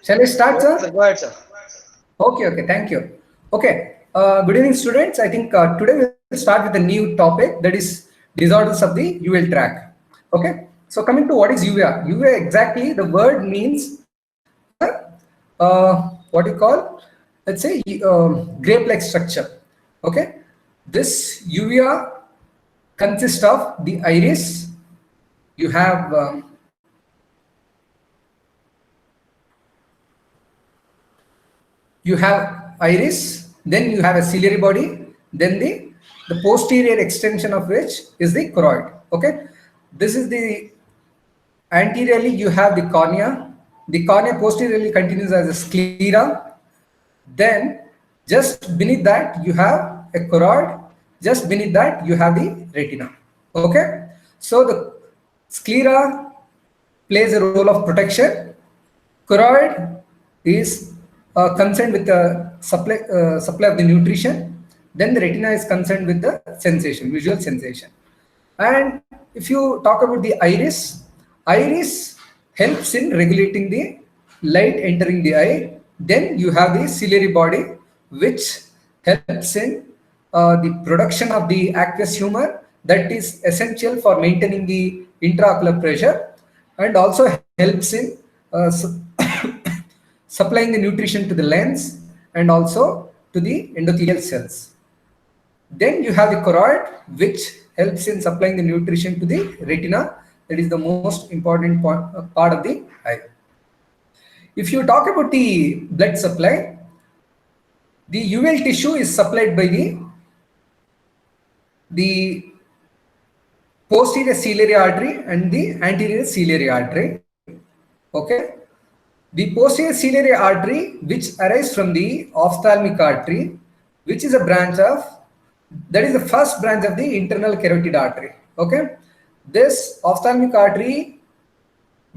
Shall I start, sir? Go ahead, sir. Okay, thank you. Okay, good evening, students. I think today we'll start with a new topic, that is disorders of the UL tract. Okay, so coming to what is UVA? UVA exactly, the word means what you call, let's say, grape-like structure. Okay, this uvea consists of the iris. You have iris, then you have a ciliary body, then the posterior extension of which is the choroid. Okay, this is the anteriorly you have the cornea. The cornea posteriorly continues as a sclera. Then just beneath that you have a choroid. Just beneath that you have the retina. Okay, so the sclera plays a role of protection. Choroid is concerned with the supply of the nutrition. Then the retina is concerned with the sensation, visual sensation. And if you talk about the iris helps in regulating the light entering the eye. Then you have the ciliary body, which helps in the production of the aqueous humor that is essential for maintaining the intraocular pressure, and also helps in supplying the nutrition to the lens and also to the endothelial cells. Then you have the choroid, which helps in supplying the nutrition to the retina. That is the most important part of the eye. If you talk about the blood supply, the UL tissue is supplied by the posterior ciliary artery and the anterior ciliary artery. Okay, the posterior ciliary artery, which arises from the ophthalmic artery, which is a branch of, that is the first branch of the internal carotid artery. Okay, this ophthalmic artery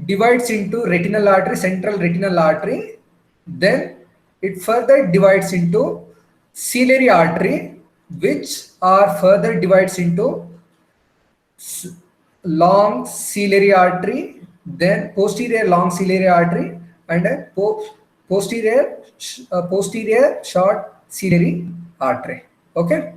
divides into retinal artery, central retinal artery. Then it further divides into ciliary artery, which are further divides into long ciliary artery, then posterior long ciliary artery, and a posterior short ciliary artery. Okay,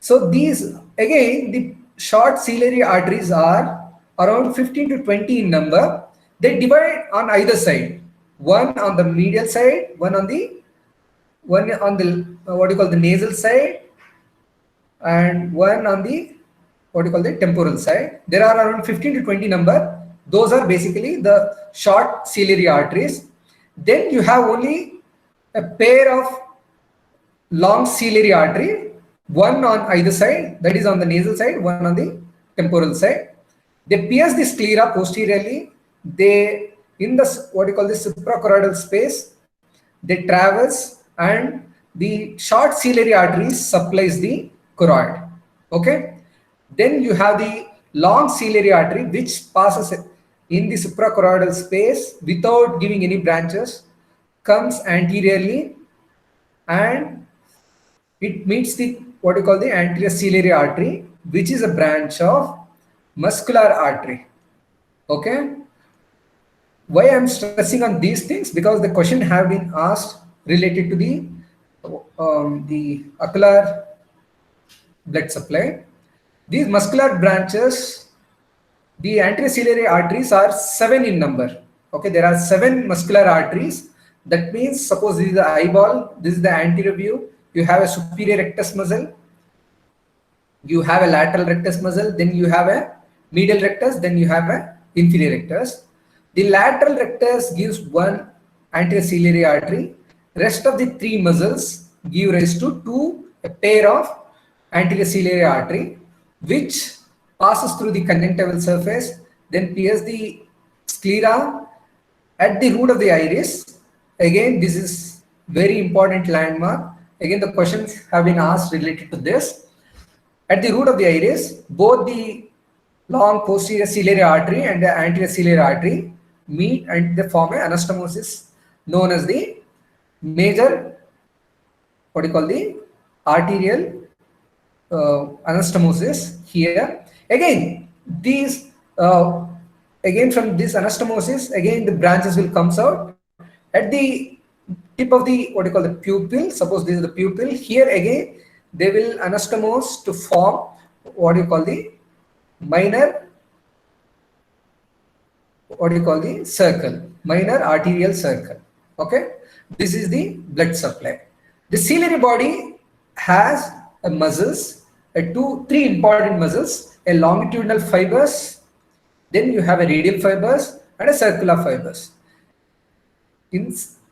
so these, again, the short ciliary arteries are around 15 to 20 in number. They divide on either side, one on the medial side, one on the what you call the nasal side, and one on the what you call the temporal side. There are around 15 to 20 number. Those are basically the short ciliary arteries. Then you have only a pair of long ciliary artery, one on either side, that is on the nasal side, one on the temporal side. They pierce the sclera posteriorly. They, in the what you call the suprachoroidal space, they traverse, and the short ciliary arteries supplies the choroid. Okay, then you have the long ciliary artery, which passes in the suprachoroidal space without giving any branches, comes anteriorly, and it meets the what you call the anterior ciliary artery, which is a branch of muscular artery. Okay, why I'm stressing on these things? Because the question have been asked related to the ocular blood supply. These muscular branches, the anterior ciliary arteries are 7 in number. Okay, there are 7 muscular arteries. That means, suppose this is the eyeball, this is the anterior view. You have a superior rectus muscle, you have a lateral rectus muscle, then you have a medial rectus, then you have a inferior rectus. The lateral rectus gives one anterior ciliary artery. Rest of the 3 muscles give rise to a pair of anterior ciliary artery, which passes through the conjunctival surface, then pierces the sclera at the root of the iris. Again, this is very important landmark. Again, the questions have been asked related to this. At the root of the iris, both the long posterior ciliary artery and the anterior ciliary artery meet, and they form an anastomosis known as the major, what do you call, the arterial anastomosis here. Again, these again from this anastomosis, again the branches will comes out at the tip of the what you call the pupil. Suppose this is the pupil. Here again they will anastomose to form what you call the minor, what do you call the circle, minor arterial circle. Okay, this is the blood supply. The ciliary body has a muscles, three important muscles, a longitudinal fibers, then you have a radial fibers and a circular fibers.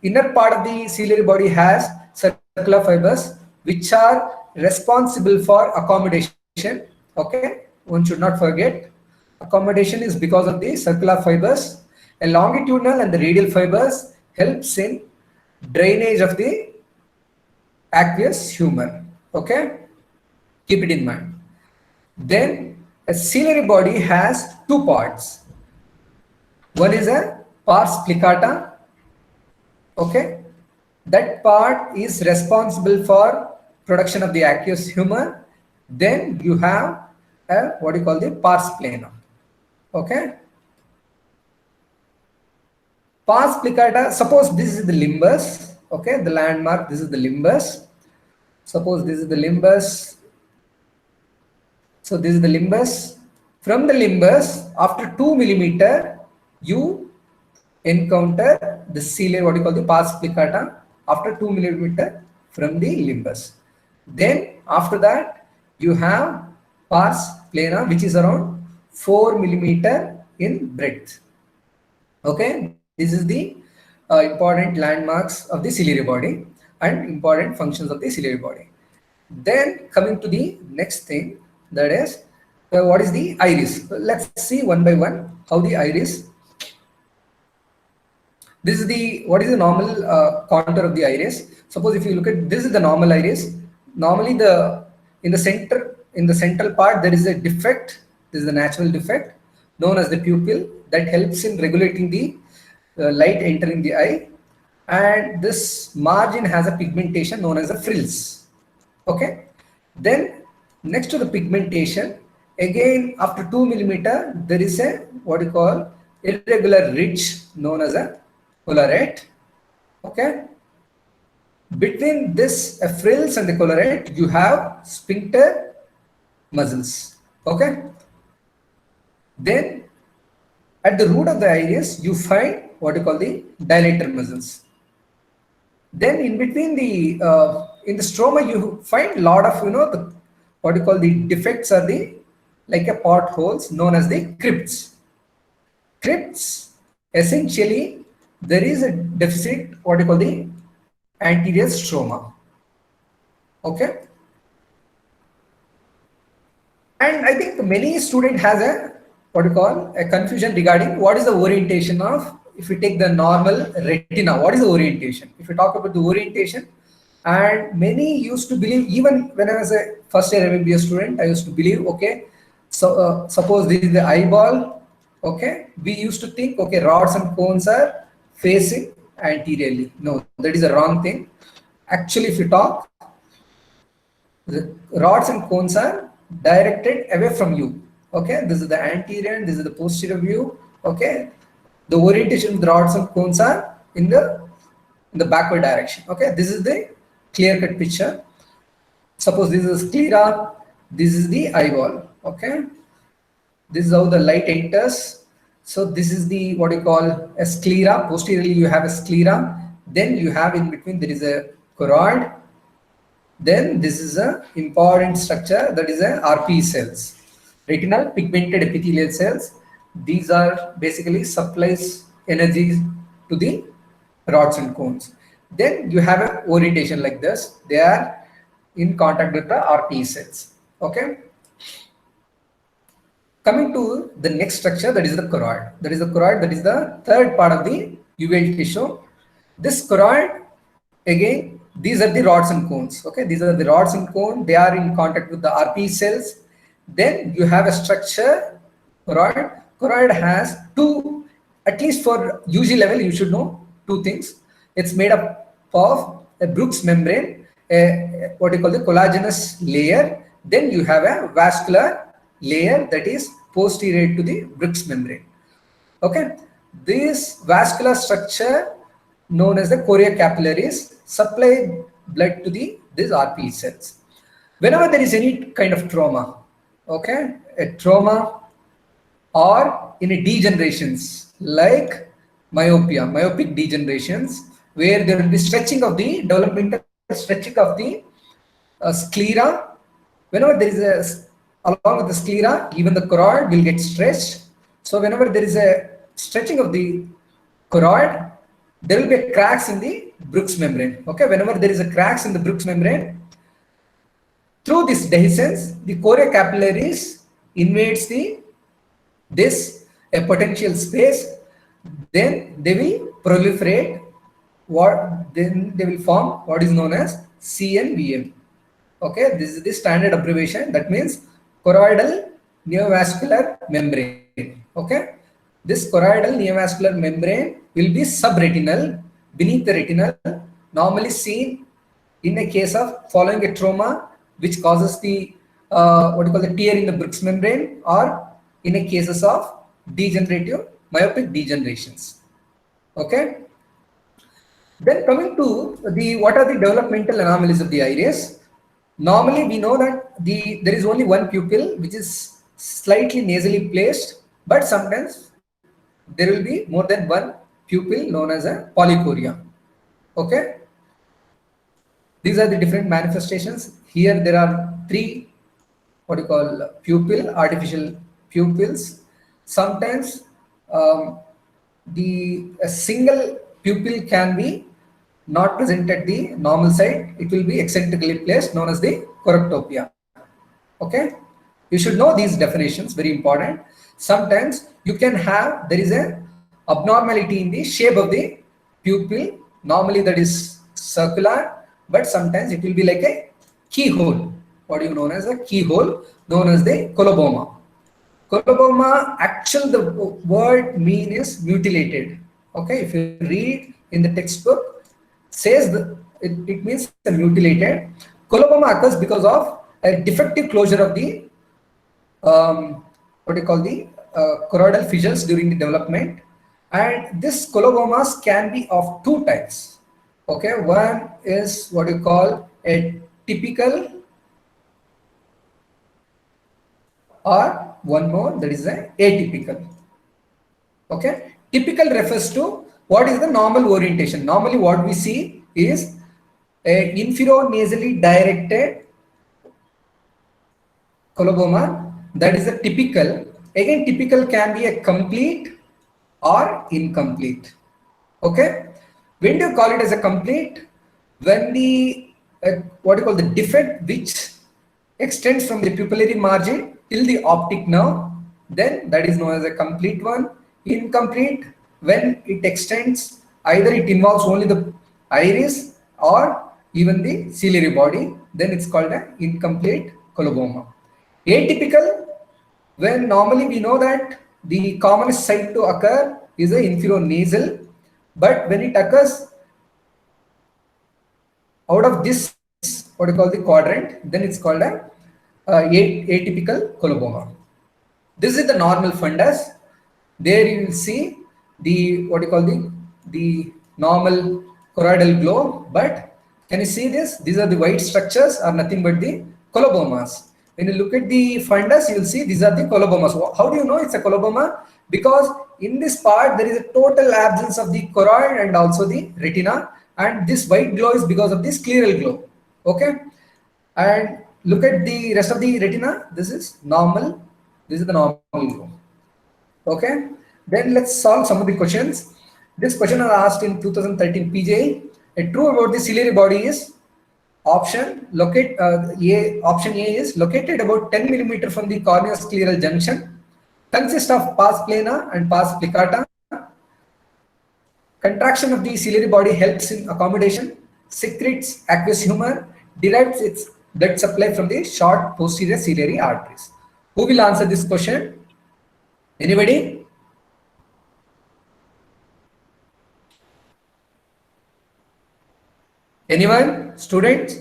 Inner part of the ciliary body has circular fibers which are responsible for accommodation. Okay, one should not forget accommodation is because of the circular fibers. A longitudinal and the radial fibers helps in drainage of the aqueous humor. Okay, keep it in mind. Then a ciliary body has two parts. One is a pars plicata. Okay, that part is responsible for production of the aqueous humor. Then you have a what you call the pars plana. Okay, pars plicata. Suppose this is the limbus. Okay, the landmark. This is the limbus. Suppose this is the limbus. So this is the limbus. From the limbus, after 2 millimeter, you encounter the ciliary, what you call the pars plicata, after 2 millimeter from the limbus. Then after that, you have pars plana, which is around 4 millimeter in breadth. Okay, this is the important landmarks of the ciliary body and important functions of the ciliary body. Then coming to the next thing, that is what is the iris. Let's see one by one how the iris. This is the what is the normal contour of the iris. Suppose if you look at this is the normal iris. Normally in the central part there is a defect. This is the natural defect known as the pupil that helps in regulating the light entering the eye, and this margin has a pigmentation known as the frills. Okay, then next to the pigmentation, again after 2 millimeter there is a what you call irregular ridge known as a collarette. Okay, between this frills and the collarette you have sphincter muscles. Okay, then at the root of the iris you find what you call the dilator muscles. Then in between the in the stroma you find a lot of the what you call the defects are the like a potholes known as the crypts. Crypts essentially there is a deficit what you call the anterior stroma. Okay, and I think many student has a what you call a confusion regarding what is the orientation of, if we take the normal retina, what is the orientation? If we talk about the orientation, and many used to believe, even when I was a first year MBBS student, I used to believe, okay, so suppose this is the eyeball. Okay, we used to think, okay, rods and cones are facing anteriorly. No, that is a wrong thing. Actually, if you talk, the rods and cones are directed away from you. Okay, this is the anterior and this is the posterior view. Okay, the orientation of the rods and cones are in the backward direction. Okay, this is the clear-cut picture. Suppose this is sclera, this is the eyeball. Okay, this is how the light enters. So this is the what you call a sclera. Posteriorly you have a sclera. Then you have in between there is a choroid. Then this is a important structure, that is a RPE cells, retinal pigmented epithelial cells. These are basically supplies energy to the rods and cones. Then you have an orientation like this. They are in contact with the RPE cells. Okay. Coming to the next structure, that is the choroid. That is the choroid. That is the third part of the uveal tissue. This choroid, again, these are the rods and cones. Okay, these are the rods and cones. They are in contact with the RPE cells. Then you have a structure, choroid. Choroid has two, at least for UG level, you should know two things. It's made up of a Bruch's membrane, what you call the collagenous layer. Then you have a vascular layer that is posterior to the Bruch's membrane. Okay, this vascular structure known as the choriocapillaries supply blood to these RPE cells. Whenever there is any kind of trauma, okay, a trauma or in a degenerations like myopia, myopic degenerations, where there will be stretching of the developmental stretching of the sclera. Whenever there is along with the sclera, even the choroid will get stretched. So whenever there is a stretching of the choroid, there will be a cracks in the Bruch's membrane. Okay, whenever there is a cracks in the Bruch's membrane, through this dehiscence, the choriocapillaries invades this a potential space. Then they will proliferate. Then they will form what is known as CNVM. Okay, this is the standard abbreviation. That means choroidal neovascular membrane. Okay, this choroidal neovascular membrane will be subretinal beneath the retinal, normally seen in a case of following a trauma which causes the what you call the tear in the Bruch's membrane, or in a cases of degenerative myopic degenerations. Okay. Then coming to the what are the developmental anomalies of the iris? Normally, we know that there is only one pupil which is slightly nasally placed, but sometimes there will be more than one pupil known as a polychoria. Okay. These are the different manifestations. Here there are three what you call artificial pupils. Sometimes a single pupil can be not present at the normal side. It will be eccentrically placed, known as the choroctopia. Okay, you should know these definitions, very important. Sometimes you can have, there is a abnormality in the shape of the pupil. Normally that is circular, but sometimes it will be like a keyhole. What you known as a keyhole, known as the coloboma. Coloboma, actual the word mean is mutilated. Okay, if you read in the textbook, says it means the mutilated. Coloboma occurs because of a defective closure of the what you call the choroidal fissures during the development, and this colobomas can be of two types. Okay, one is what you call a typical, or one more, that is a atypical. Okay, typical refers to what is the normal orientation. Normally what we see is a infero-nasally directed coloboma, that is a typical. Again, typical can be a complete or incomplete. Okay, when do you call it as a complete? When the what you call the defect which extends from the pupillary margin till the optic nerve, then that is known as a complete one. Incomplete, when it extends, either it involves only the iris or even the ciliary body, then it's called an incomplete coloboma. Atypical, when normally we know that the commonest site to occur is the infero-nasal, but when it occurs out of this what you call the quadrant, then it's called a atypical coloboma. This is the normal fundus. There you will see the what you call the normal choroidal globe, but can you see this? These are the white structures are nothing but the colobomas. When you look at the fundus, you will see these are the colobomas. How do you know it's a coloboma? Because in this part there is a total absence of the choroid and also the retina, and this white glow is because of the scleral glow. Okay, and look at the rest of the retina. This is normal. This is the normal glow. Okay, then let's solve some of the questions. This question was asked in 2013 PJ. A true about the ciliary body is option option A is located about 10 mm from the corneoscleral junction, consists of pars plana and pars plicata. Contraction of the ciliary body helps in accommodation, secretes aqueous humor, derives its blood supply from the short posterior ciliary arteries. Who will answer this question? Anybody? Anyone? Students?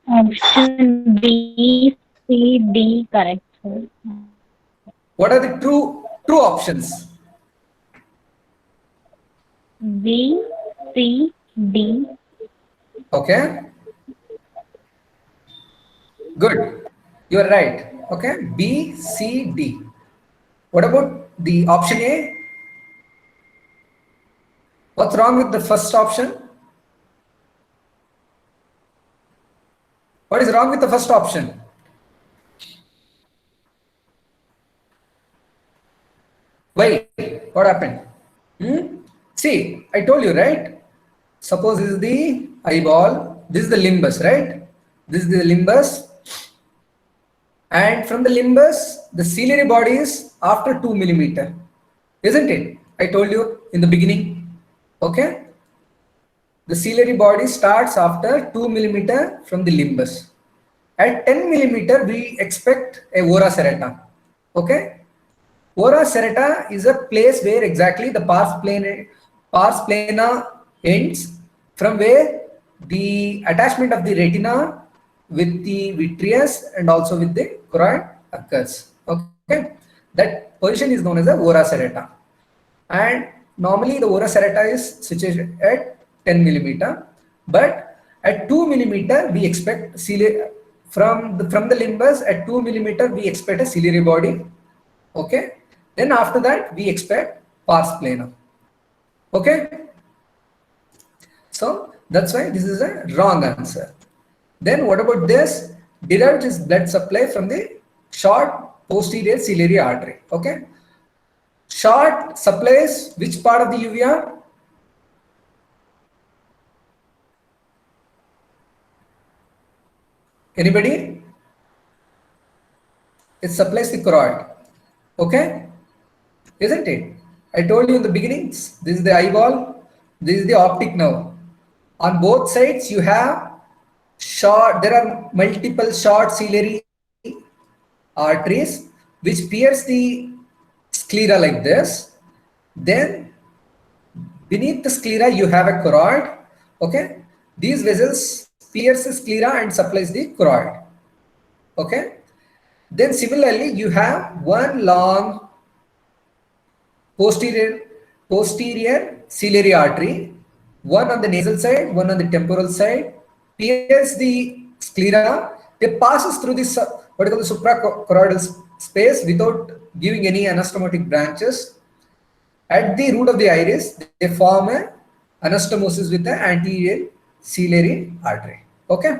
Option B, C, D, correct, sir. What are the true True options. B, C, D. Okay. Good. You are right. Okay. B, C, D. What about the option A? What's wrong with the first option? What is wrong with the first option? Why? What happened? Hmm? See, I told you, right? Suppose this is the eyeball, this is the limbus, right? This is the limbus, and from the limbus, the ciliary body is after 2 millimeter, isn't it? I told you in the beginning. Okay, the ciliary body starts after 2 millimeter from the limbus. At 10 millimeter, we expect a ora serrata. Okay, ora serrata is a place where exactly the pars plana ends, from where the attachment of the retina with the vitreous and also with the choroid occurs. Okay, that position is known as the ora serrata, and normally the ora serrata is situated at 10 millimeter, but at 2 millimeter we expect from the limbus. At 2 millimeter we expect a ciliary body. Okay, then after that we expect pars plana. Okay, so that's why this is a wrong answer. Then what about this? Derived is blood supply from the short posterior ciliary artery. Okay, short supplies which part of the uvea? Anybody? It supplies the choroid. Okay, isn't it? I told you in the beginning, this is the eyeball, this is the optic nerve. On both sides, you have short, there are multiple short ciliary arteries which pierce the sclera like this. Then beneath the sclera, you have a choroid. Okay, these vessels pierce the sclera and supplies the choroid. Okay, then similarly, you have one long posterior ciliary artery, one on the nasal side, one on the temporal side, pierce the sclera. It passes through this what you call the suprachoroidal space without giving any anastomotic branches. At the root of the iris, they form a anastomosis with the anterior ciliary artery. Okay.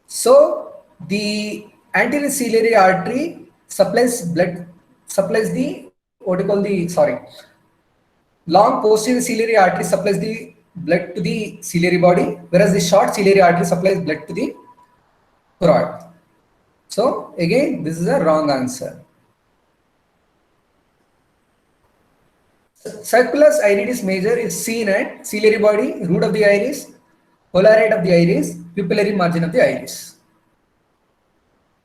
So the anterior ciliary artery supplies the what do you call the long posterior ciliary artery supplies the blood to the ciliary body, whereas the short ciliary artery supplies blood to the choroid. So again, this is a wrong answer. Sulcus iridis major is seen at ciliary body, root of the iris, polarite of the iris, pupillary margin of the iris.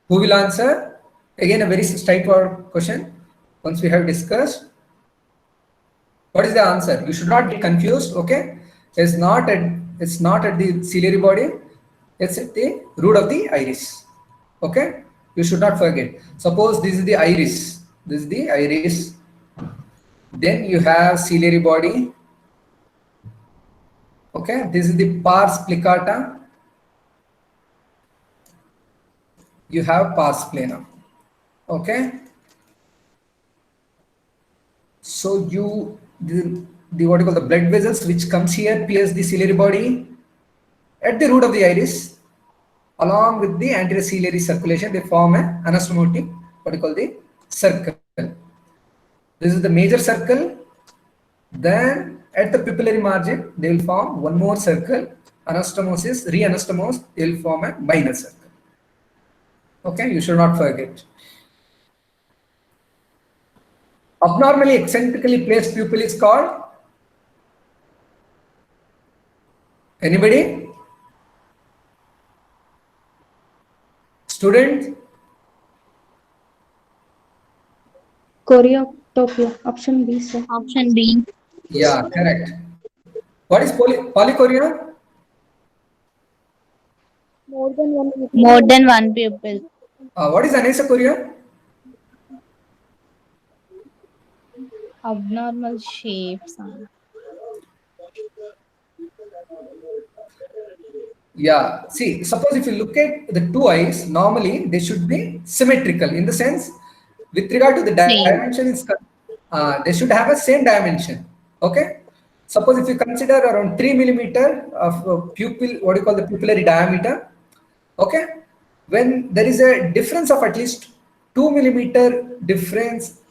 Who will answer? Again, a very straightforward question. Once we have discussed, what is the answer? You should not get confused. Okay, it's not at the ciliary body. It's at the root of the iris. Okay, you should not forget. Suppose this is the iris. This is the iris. Then you have ciliary body. Okay, this is the pars plicata. You have pars plana. Okay, so the what you call the blood vessels which comes here pierce the ciliary body at the root of the iris. Along with the anterior ciliary circulation, they form an anastomotic what you call the circle. This is the major circle. Then at the pupillary margin, they will form one more circle. Anastomosis, re-anastomose, they will form a minor circle. Okay, you should not forget. Abnormally eccentrically placed pupil is called? Anybody? Student? Choreotopia. Option B, sir. Option B. Yeah, correct. What is polychoria? More than one. More than one pupil. What is anisocoria? Abnormal shapes. Yeah, see, suppose if you look at the two eyes, normally they should be symmetrical in the sense, with regard to the Same. dimension, they should have a same dimension. Okay. Suppose if you consider around 3 millimeter of pupil, what do you call the pupillary diameter? Okay. When there is a difference of at least 2 millimeter difference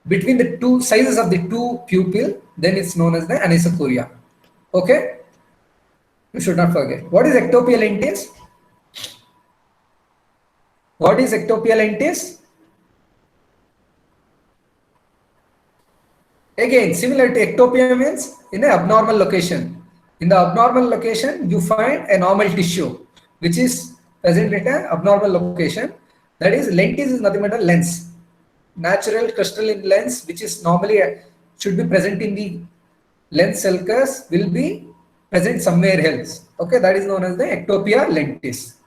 between the two sizes of the two pupil, then it's known as the anisocoria. Okay. You should not forget. What is ectopia lentis? What is ectopia lentis? Again, similar to ectopia means in an abnormal location. In the abnormal location, you find a normal tissue, which is present at an abnormal location. That is, lentis is nothing but a lens. Natural crystalline lens, which is normally should be present in the lens sulcus, will be present somewhere else. Okay, that is known as the ectopia lentis.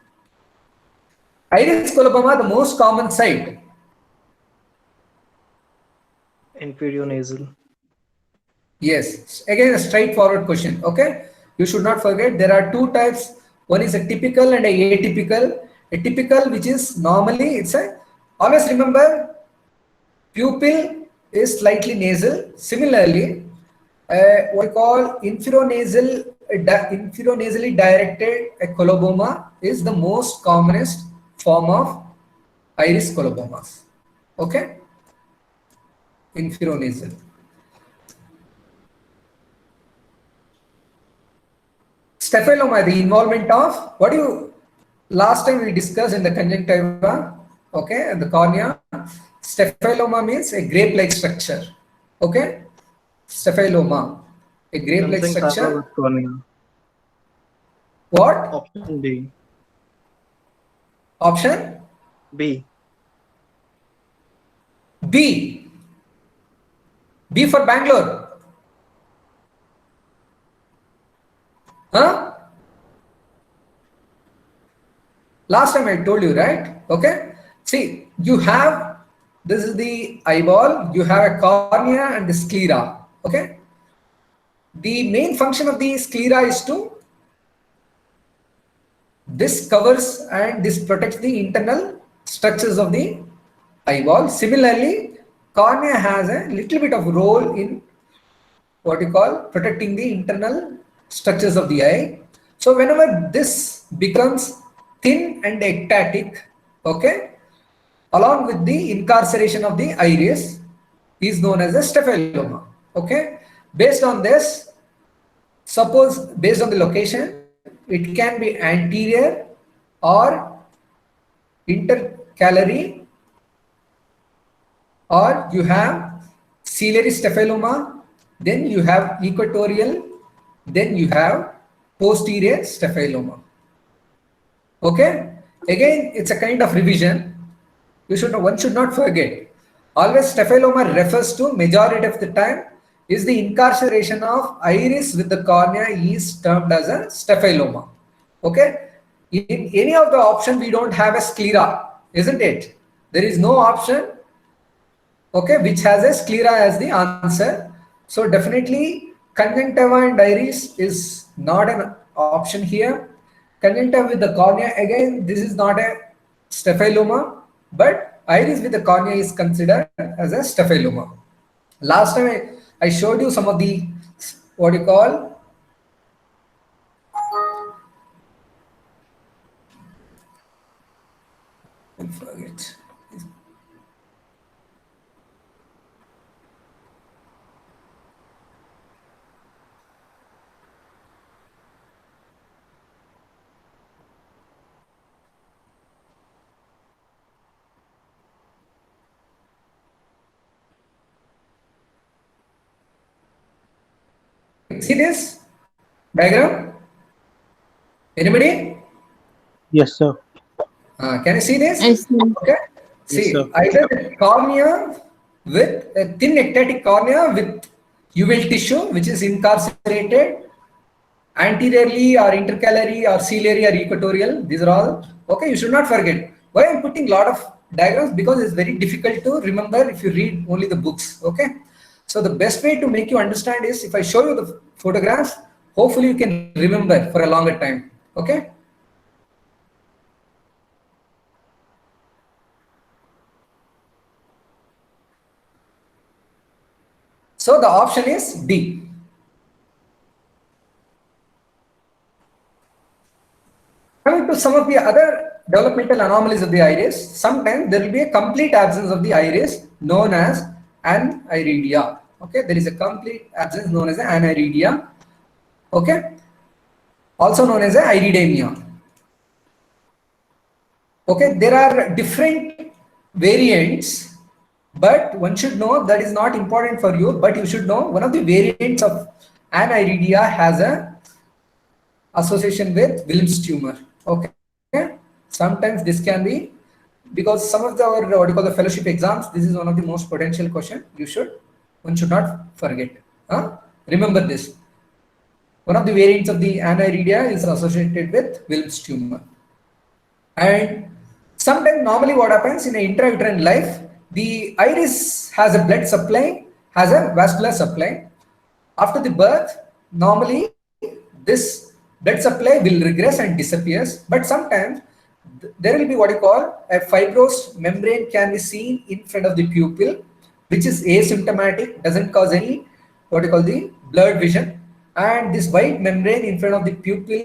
Iris coloboma, the most common site. Inferior nasal. Yes, again a straightforward question. Okay, you should not forget there are two types. One is a typical and a atypical. A typical, which is normally it's a, always remember, pupil is slightly nasal. Similarly, what we call inferonasally directed coloboma is the most commonest form of iris colobomas. Okay, inferonasal. Staphyloma, the involvement of, what do you, last time we discussed in the conjunctiva, okay, and the cornea. Staphyloma means a grape-like structure. Okay, staphyloma, a grape-like Something structure. happens with cornea. What? Option D. Option B. B. B for Bangalore. Huh? Last time I told you, right? Okay. See, you have, this is the eyeball, you have a cornea and the sclera. Okay. The main function of the sclera is to, this covers and this protects the internal structures of the eyeball. Similarly, cornea has a little bit of role in what you call protecting the internal structures of the eye. So whenever this becomes thin and ectatic, okay, along with the incarceration of the iris, is known as a staphyloma. Okay, based on this, suppose based on the location, it can be anterior or intercalary, or you have ciliary staphyloma, then you have equatorial, then you have posterior staphyloma. Okay, again it's a kind of revision. One should not forget, always staphyloma refers to, majority of the time, is the incarceration of iris with the cornea is termed as a staphyloma. Okay, in any of the option we don't have a sclera, isn't it? There is no option, okay, which has a sclera as the answer. So definitely conjunctiva and iris is not an option here. Conjunctiva with the cornea, again this is not a staphyloma, but iris with the cornea is considered as a staphyloma. Last time I showed you some of the, what you call, I forget. See this diagram? Anybody? Yes, sir. Can you see this? I see. Okay. See, sir. either the cornea with a thin ectatic cornea with uveal tissue which is incarcerated anteriorly or intercalary or ciliary or equatorial. These are all okay. You should not forget. Why I'm putting a lot of diagrams? Because it's very difficult to remember if you read only the books. Okay. So the best way to make you understand is if I show you the photographs, hopefully you can remember for a longer time. Okay. So the option is D. Coming to some of the other developmental anomalies of the iris, sometimes there will be a complete absence of the iris known as aniridia. Okay, there is a complete absence known as aniridia. Okay, also known as iridemia. Okay, there are different variants, but one should know that is not important for you, but you should know one of the variants of aniridia has a association with Wilms tumor. Okay, sometimes this can be because some of the what you call the fellowship exams, this is one of the most potential question one should not forget. Remember this. One of the variants of the aniridia is associated with Wilms tumor. And sometimes normally what happens in an intrauterine life, the iris has a blood supply, has a vascular supply. After the birth, normally this blood supply will regress and disappears, but sometimes there will be what you call a fibrous membrane can be seen in front of the pupil, which is asymptomatic, doesn't cause any what you call the blurred vision, and this white membrane in front of the pupil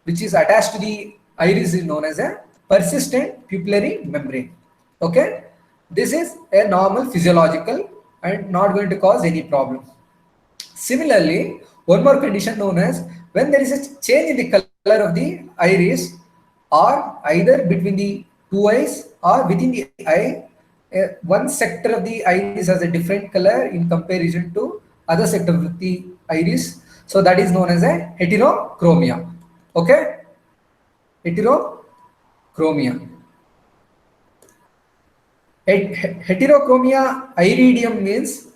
which is attached to the iris is known as a persistent pupillary membrane. Okay, this is a normal physiological and not going to cause any problem. Similarly, one more condition known as when there is a change in the color of the iris or either between the two eyes or within the eye, one sector of the iris has a different color in comparison to other sector of the iris. So that is known as a heterochromia. Okay, heterochromia. Heterochromia iridium means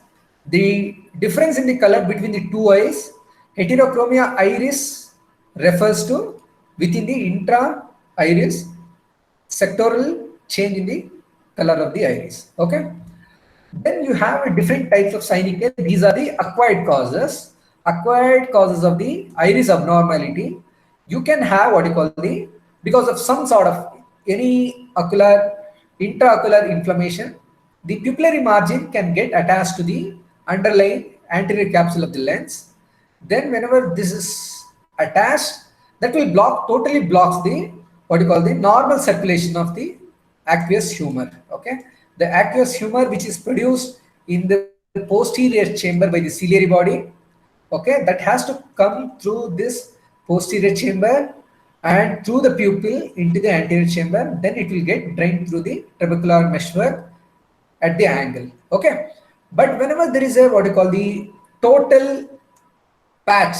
the difference in the color between the two eyes. Heterochromia iris refers to within the intra-iris sectoral change in the color of the iris. Okay. Then you have different types of synechia. These are the acquired causes. Acquired causes of the iris abnormality. You can have what you call the, because of some sort of any intraocular inflammation, the pupillary margin can get attached to the underlying anterior capsule of the lens. Then whenever this is attached, that will totally blocks the what you call the normal circulation of the aqueous humor. Okay, the aqueous humor which is produced in the posterior chamber by the ciliary body. Okay, that has to come through this posterior chamber and through the pupil into the anterior chamber. Then it will get drained through the trabecular meshwork at the angle. Okay, but whenever there is a what you call the total patch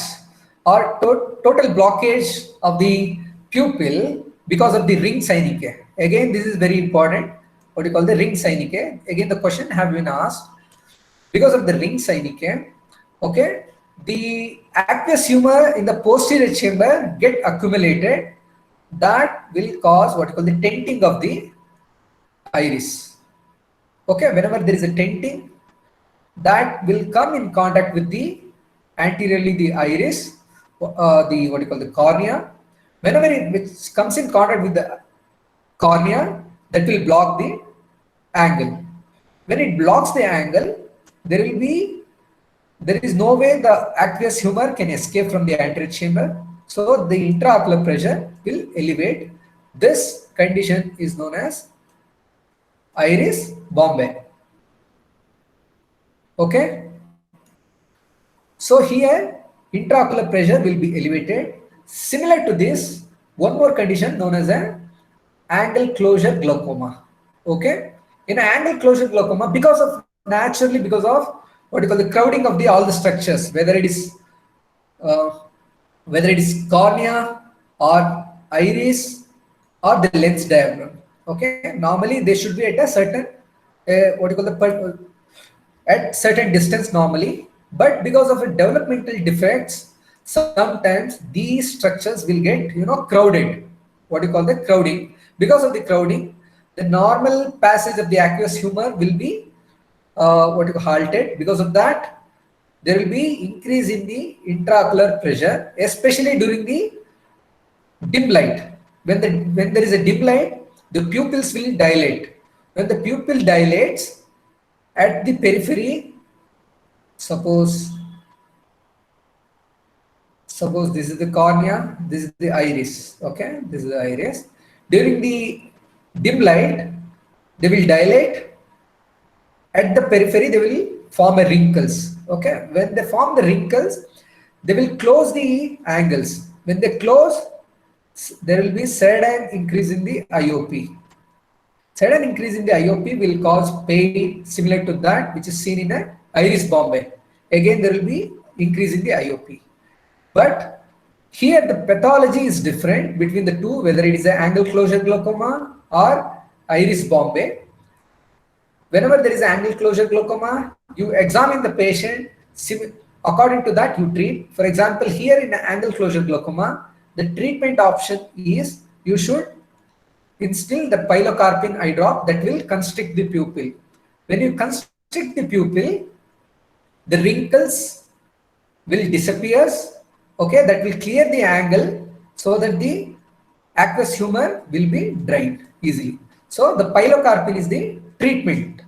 or total blockage of the pupil because of the ring synechia. Again, this is very important. What you call the ring synechia. Again, the question have been asked because of the ring synechia. Okay, the aqueous humor in the posterior chamber get accumulated. That will cause what you call the tenting of the iris. Okay, whenever there is a tenting, that will come in contact with the anteriorly the iris, the what you call the cornea. Whenever it comes in contact with the cornea, that will block the angle. When it blocks the angle, there is no way the aqueous humor can escape from the anterior chamber. So the intraocular pressure will elevate. This condition is known as iris bombay. Okay. So here intraocular pressure will be elevated. Similar to this, one more condition known as an angle closure glaucoma. Okay. In angle closure glaucoma, because of what you call the crowding of all the structures, whether it is cornea or iris or the lens diaphragm. Okay, normally they should be at a certain at certain distance normally, but because of a developmental defects, sometimes these structures will get crowded. What you call the crowding. Because of the crowding, the normal passage of the aqueous humor will be halted. Because of that, there will be increase in the intraocular pressure, especially during the dim light. When there is a dim light, the pupils will dilate. When the pupil dilates at the periphery, suppose this is the cornea, this is the iris. Okay, this is the iris. During the dim light, they will dilate. At the periphery, they will form a wrinkles. Okay, when they form the wrinkles, they will close the angles. When they close, there will be sudden increase in the IOP. Sudden increase in the IOP will cause pain similar to that which is seen in a iris Bombay. Again, there will be increase in the IOP. But here the pathology is different between the two, whether it is an angle closure glaucoma or iris Bombay. Whenever there is angle closure glaucoma, you examine the patient, according to that you treat. For example, here in an angle closure glaucoma, the treatment option is you should instill the pilocarpine eye drop that will constrict the pupil. When you constrict the pupil, the wrinkles will disappear. Okay, that will clear the angle so that the aqueous humor will be drained easily. So the pilocarpine is the treatment.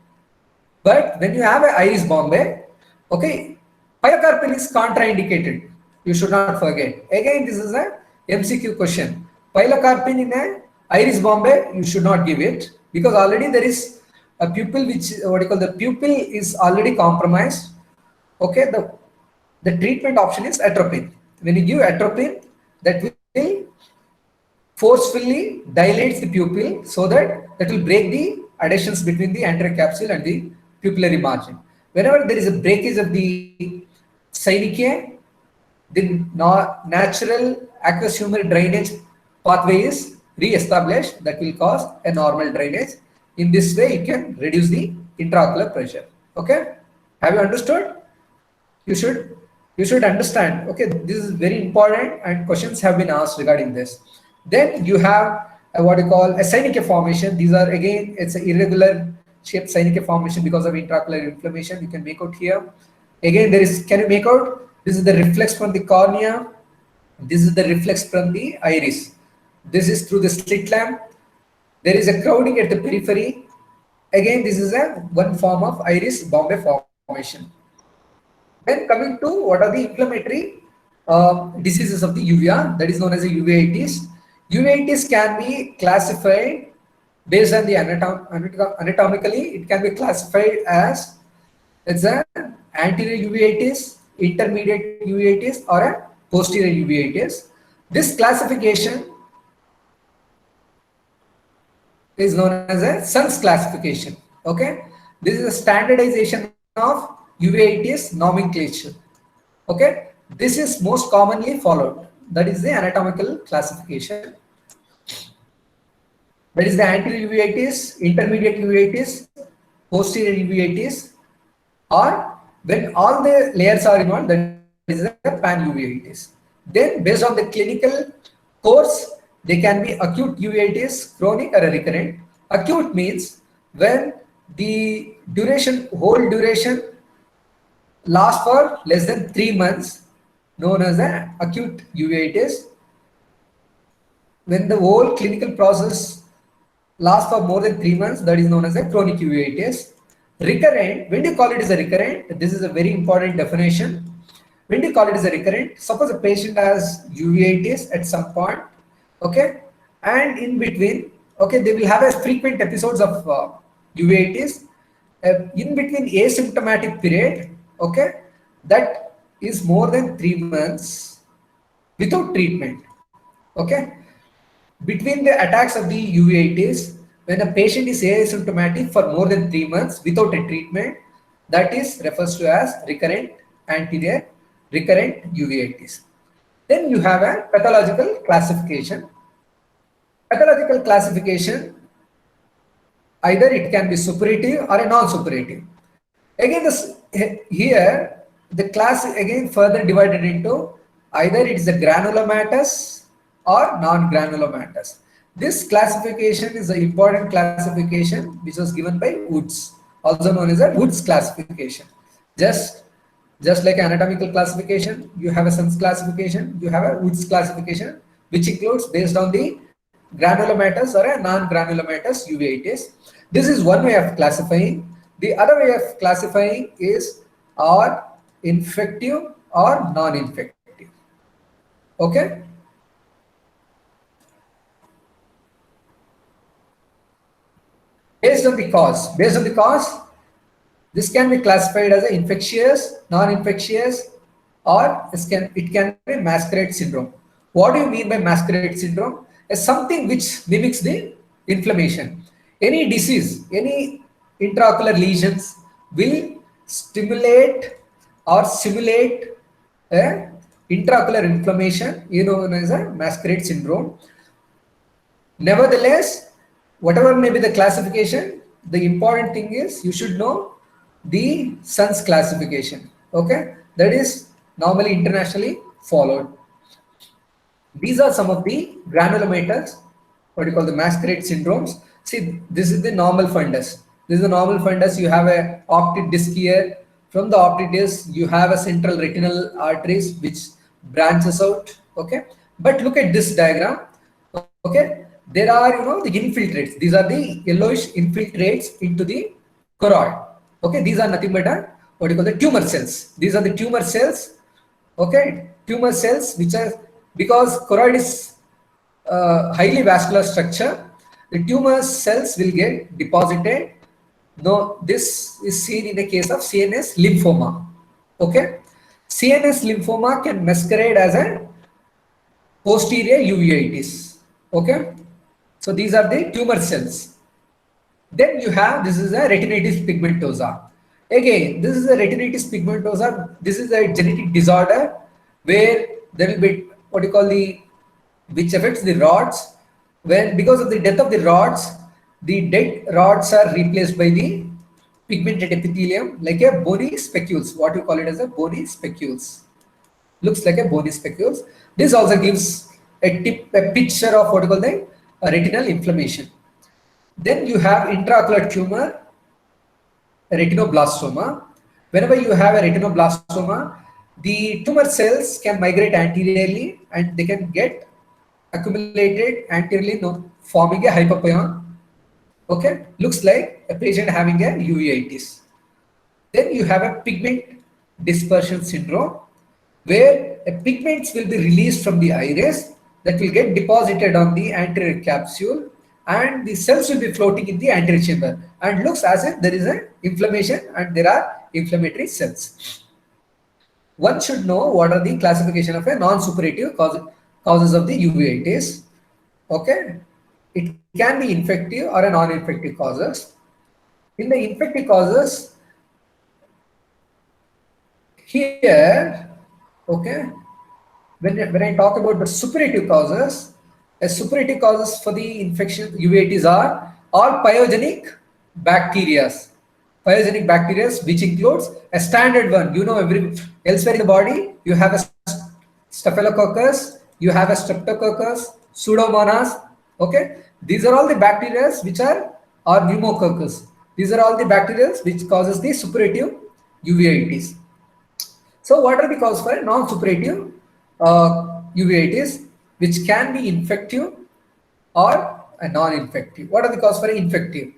But when you have an iris Bombay, okay, pilocarpine is contraindicated. You should not forget. Again, this is a MCQ question. Pilocarpine in a iris Bombay, you should not give it because already there is a pupil which the pupil is already compromised. Okay, the treatment option is atropine. When you give atropine, that will forcefully dilates the pupil so that will break the adhesions between the anterior capsule and the pupillary margin. Whenever there is a breakage of the synechiae, the natural aqueous humor drainage pathway is re-established. That will cause a normal drainage. In this way, you can reduce the intraocular pressure. Okay, have you understood? You should understand. Okay, this is very important, and questions have been asked regarding this. Then you have what you call a synechiae formation. These are again, it's an irregular shaped synechiae formation because of intraocular inflammation. You can make out here. Again, there is, can you make out? This is the reflex from the cornea. This is the reflex from the iris. This is through the slit lamp. There is a crowding at the periphery. Again, this is one form of iris Bombay formation. Then coming to what are the inflammatory diseases of the uvea, that is known as a uveitis. Uveitis can be classified based on the anatomically. It can be classified as it's an anterior uveitis, intermediate uveitis, or a posterior uveitis. This classification is known as a Sun's classification. Okay, this is a standardization of uveitis nomenclature. Okay, this is most commonly followed. That is the anatomical classification. That is the anterior uveitis, intermediate uveitis, posterior uveitis, or when all the layers are involved, that is a pan uveitis. Then based on the clinical course, they can be acute uveitis, chronic, or recurrent. Acute means when the whole duration lasts for less than 3 months, known as an acute uveitis. When the whole clinical process lasts for more than 3 months, that is known as a chronic uveitis. Recurrent, when do you call it as a recurrent? This is a very important definition. When do you call it as a recurrent? Suppose a patient has uveitis at some point, okay, and in between, okay, they will have a frequent episodes of uveitis. In between asymptomatic period, okay, that is more than 3 months without treatment. Okay, between the attacks of the uveitis, when a patient is asymptomatic for more than 3 months without a treatment, that is refers to as recurrent anterior recurrent uveitis. Then you have a pathological classification. Pathological classification, either it can be suppurative or a non-suppurative. Again, here the class again further divided into either it is a granulomatous or non-granulomatous. This classification is an important classification which was given by Woods. also known as a Woods classification. Just like anatomical classification, you have a Sun's classification, you have a Woods classification, which includes based on the granulomatous or a non-granulomatous uveitis. This is one way of classifying. The other way of classifying is or infective or non-infective. Okay. Based on the cause, this can be classified as an infectious, non-infectious, or it can be masquerade syndrome. What do you mean by masquerade syndrome? Is something which mimics the inflammation. Any disease, any intraocular lesions will stimulate or simulate a intraocular inflammation, known as a masquerade syndrome. Nevertheless, whatever may be the classification, the important thing is you should know the Sun's classification. Okay, that is normally internationally followed. These are some of the granulomatous, what you call the masquerade syndromes. See, this is the normal fundus. This is the normal fundus. You have a optic disc here. From the optic disc, you have a central retinal arteries which branches out. Okay, but look at this diagram. Okay, there are the infiltrates. These are the yellowish infiltrates into the choroid. Okay, these are nothing but what you call the tumor cells. These are the tumor cells. Okay, tumor cells which are, because choroid is highly vascular structure, the tumor cells will get deposited. No, this is seen in the case of CNS lymphoma. Okay, CNS lymphoma can masquerade as a posterior uveitis. Okay, so these are the tumor cells. Then you have, this is a retinitis pigmentosa. Again, this is a retinitis pigmentosa. This is a genetic disorder where there will be what you call which affects the rods. When because of the death of the rods, the dead rods are replaced by the pigmented epithelium like a bony specules. What you call it as a bony specules. Looks like a bony specules. This also gives a picture of what you call the retinal inflammation. Then you have intraocular tumor, retinoblastoma. Whenever you have a retinoblastoma, the tumor cells can migrate anteriorly and they can get accumulated anteriorly, forming a hypopyon. Okay, looks like a patient having a uveitis. Then you have a pigment dispersion syndrome, where pigments will be released from the iris that will get deposited on the anterior capsule, and the cells will be floating in the anterior chamber and looks as if there is an inflammation and there are inflammatory cells. One should know what are the classification of a non-suppurative causes of the uveitis. Okay, it can be infective or a non-infective causes. In the infective causes, here, okay, when I talk about the suppurative causes, suppurative causes for the infection uveitis are all pyogenic bacteria. Pyogenic bacteria, which includes a standard one. Elsewhere in the body, you have a staphylococcus, you have a streptococcus, pseudomonas. Okay, these are all the bacteria which are or pneumococcus. These are all the bacteria which causes the suppurative uveitis. So, what are the causes for non-suppurative uveitis, which can be infective or a non-infective? What are the causes for infective?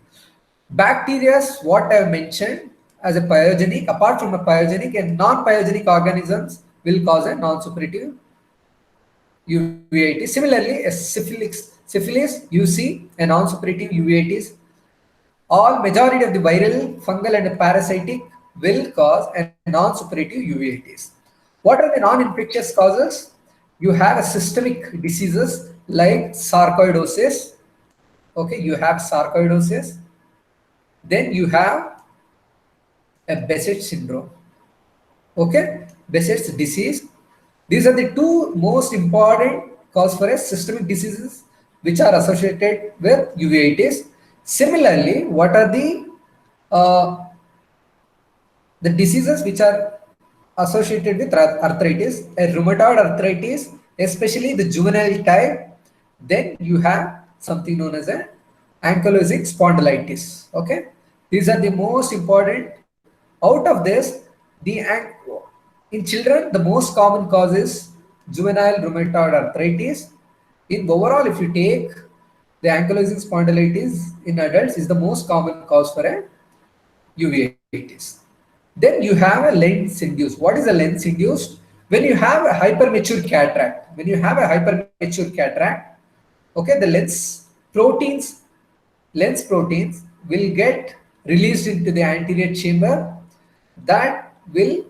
Bacteria, what I have mentioned as a pyogenic, apart from a pyogenic and non-pyogenic organisms will cause a non-suppurative uveitis. Similarly, a syphilis, UC, a non-suppurative uveitis. All majority of the viral, fungal and parasitic will cause a non-suppurative uveitis. What are the non-infectious causes? You have a systemic diseases like sarcoidosis. Okay, you have sarcoidosis. Then you have a Behçet syndrome. Okay, Behçet's disease. These are the two most important cause for a systemic diseases which are associated with uveitis. Similarly, what are the diseases which are associated with arthritis? A rheumatoid arthritis, especially the juvenile type. Then you have something known as a ankylosing spondylitis. Okay, These are the most important. Out of this, in children, the most common cause is juvenile rheumatoid arthritis. In overall, if you take the ankylosing spondylitis in adults is the most common cause for a uveitis. Then you have a lens induced. What is a lens induced? When you have a hypermature cataract, okay, the lens proteins will get released into the anterior chamber that will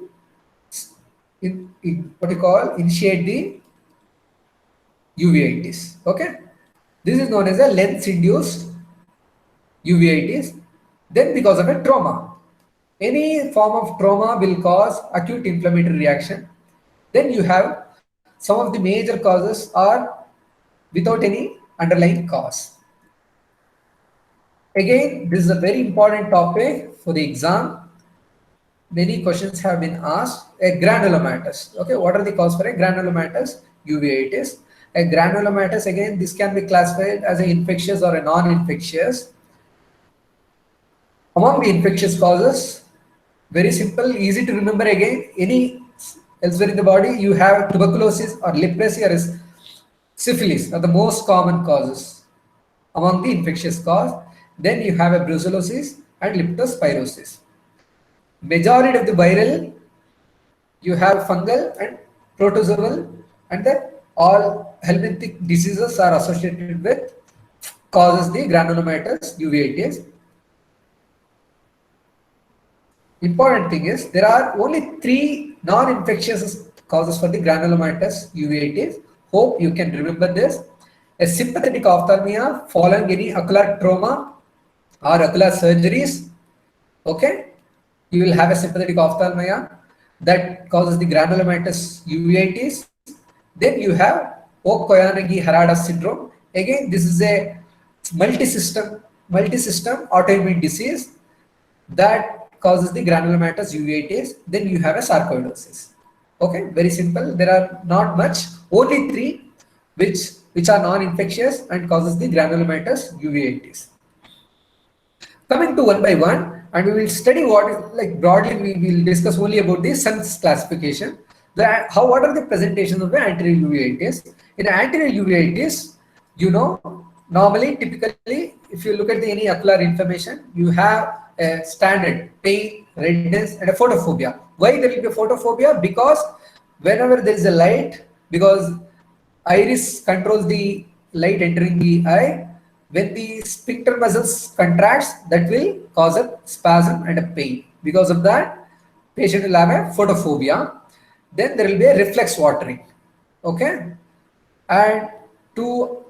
initiate the uveitis. Okay, this is known as a lens induced uveitis. Then because of a trauma, any form of trauma will cause acute inflammatory reaction. Then you have some of the major causes are without any underlying cause. Again, this is a very important topic for the exam. Many questions have been asked. A granulomatous. Okay, what are the causes for a granulomatous uveitis? A granulomatous, again, this can be classified as an infectious or a non-infectious. Among the infectious causes, very simple, easy to remember again, any elsewhere in the body, you have tuberculosis or leprosy or syphilis are the most common causes among the infectious cause. Then you have a brucellosis and leptospirosis. Majority of the viral, you have fungal and protozoal, and then all helminthic diseases are associated with causes the granulomatous uveitis. Important thing is there are only 3 non-infectious causes for the granulomatous uveitis. Hope you can remember this. A sympathetic ophthalmia following any ocular trauma or ocular surgeries. Okay, you will have a sympathetic ophthalmia that causes the granulomatous uveitis. Then you have Okoyanagi-Harada syndrome. Again, this is a multi-system autoimmune disease that causes the granulomatous uveitis. Then you have a sarcoidosis. Okay, very simple. There are not much, only 3 which are non-infectious and causes the granulomatous uveitis. Coming to one by one, and we will study what is, like, broadly we will discuss only about the SUNS classification. What are the presentations of the anterior uveitis? In anterior uveitis, normally, typically, if you look at any ocular inflammation, you have a standard pain, redness, and a photophobia. Why there will be a photophobia? Because whenever there is a light, because iris controls the light entering the eye, when the sphincter muscles contracts, that will cause a spasm and a pain. Because of that, patient will have a photophobia. Then there will be a reflex watering. Okay, and to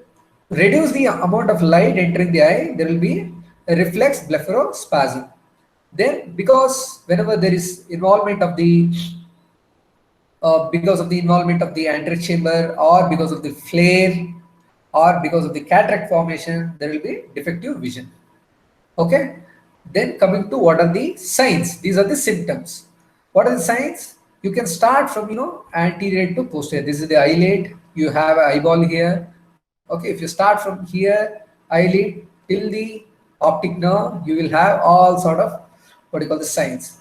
reduce the amount of light entering the eye, there will be a reflex blepharospasm. Then, because whenever there is involvement of the anterior chamber, or because of the flare, or because of the cataract formation, there will be defective vision. Okay, then coming to what are the signs? These are the symptoms. What are the signs? You can start from anterior to posterior. This is the eyelid. You have an eyeball here. Okay, if you start from here, eyelid till the optic nerve, you will have all sort of the signs.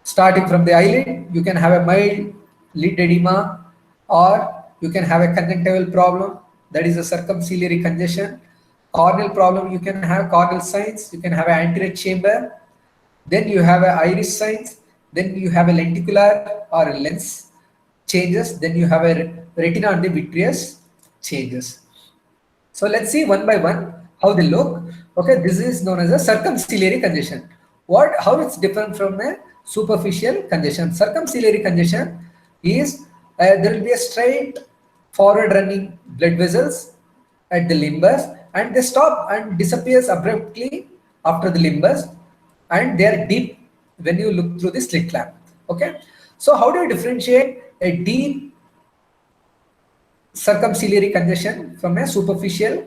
Starting from the eyelid, you can have a mild lid edema, or you can have a conjunctival problem, that is a circumciliary congestion. Corneal problem, you can have corneal signs, you can have an anterior chamber, then you have a iris signs, then you have a lenticular or a lens changes, then you have a retina on the vitreous changes. So let's see one by one how they look. Okay, this is known as a circumciliary congestion. How it's different from a superficial congestion? Circumciliary congestion is there will be a straight forward running blood vessels at the limbus, and they stop and disappears abruptly after the limbus, and they are deep when you look through the slit lamp. Okay, so how do you differentiate a deep circumciliary congestion from a superficial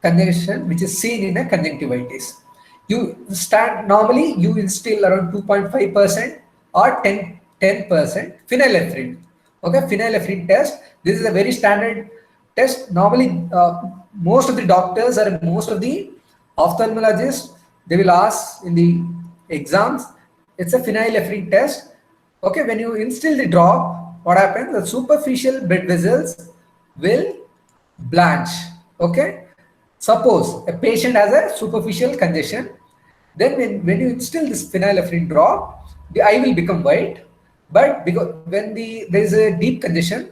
congestion which is seen in a conjunctivitis? Normally you instill around 2.5% or 10% phenylephrine. Okay, phenylephrine test. This is a very standard test. Normally, most of the doctors or most of the ophthalmologists, they will ask in the exams, it's a phenylephrine test. Okay, when you instill the drop, what happens? The superficial blood vessels will blanch. Okay, suppose a patient has a superficial congestion, then when you instill this phenylephrine drop, the eye will become white. But because when there is a deep congestion,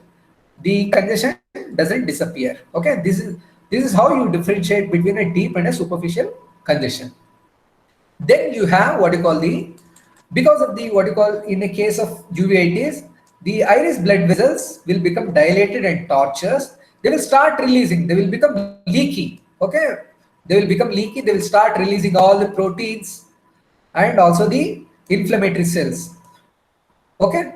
the congestion doesn't disappear. Okay, this is how you differentiate between a deep and a superficial congestion. Then you have what you call the, because of the what you call in a case of uveitis, the iris blood vessels will become dilated and tortuous. They will start releasing, they will become leaky. Okay, they will become leaky, they will start releasing all the proteins and also the inflammatory cells. Okay,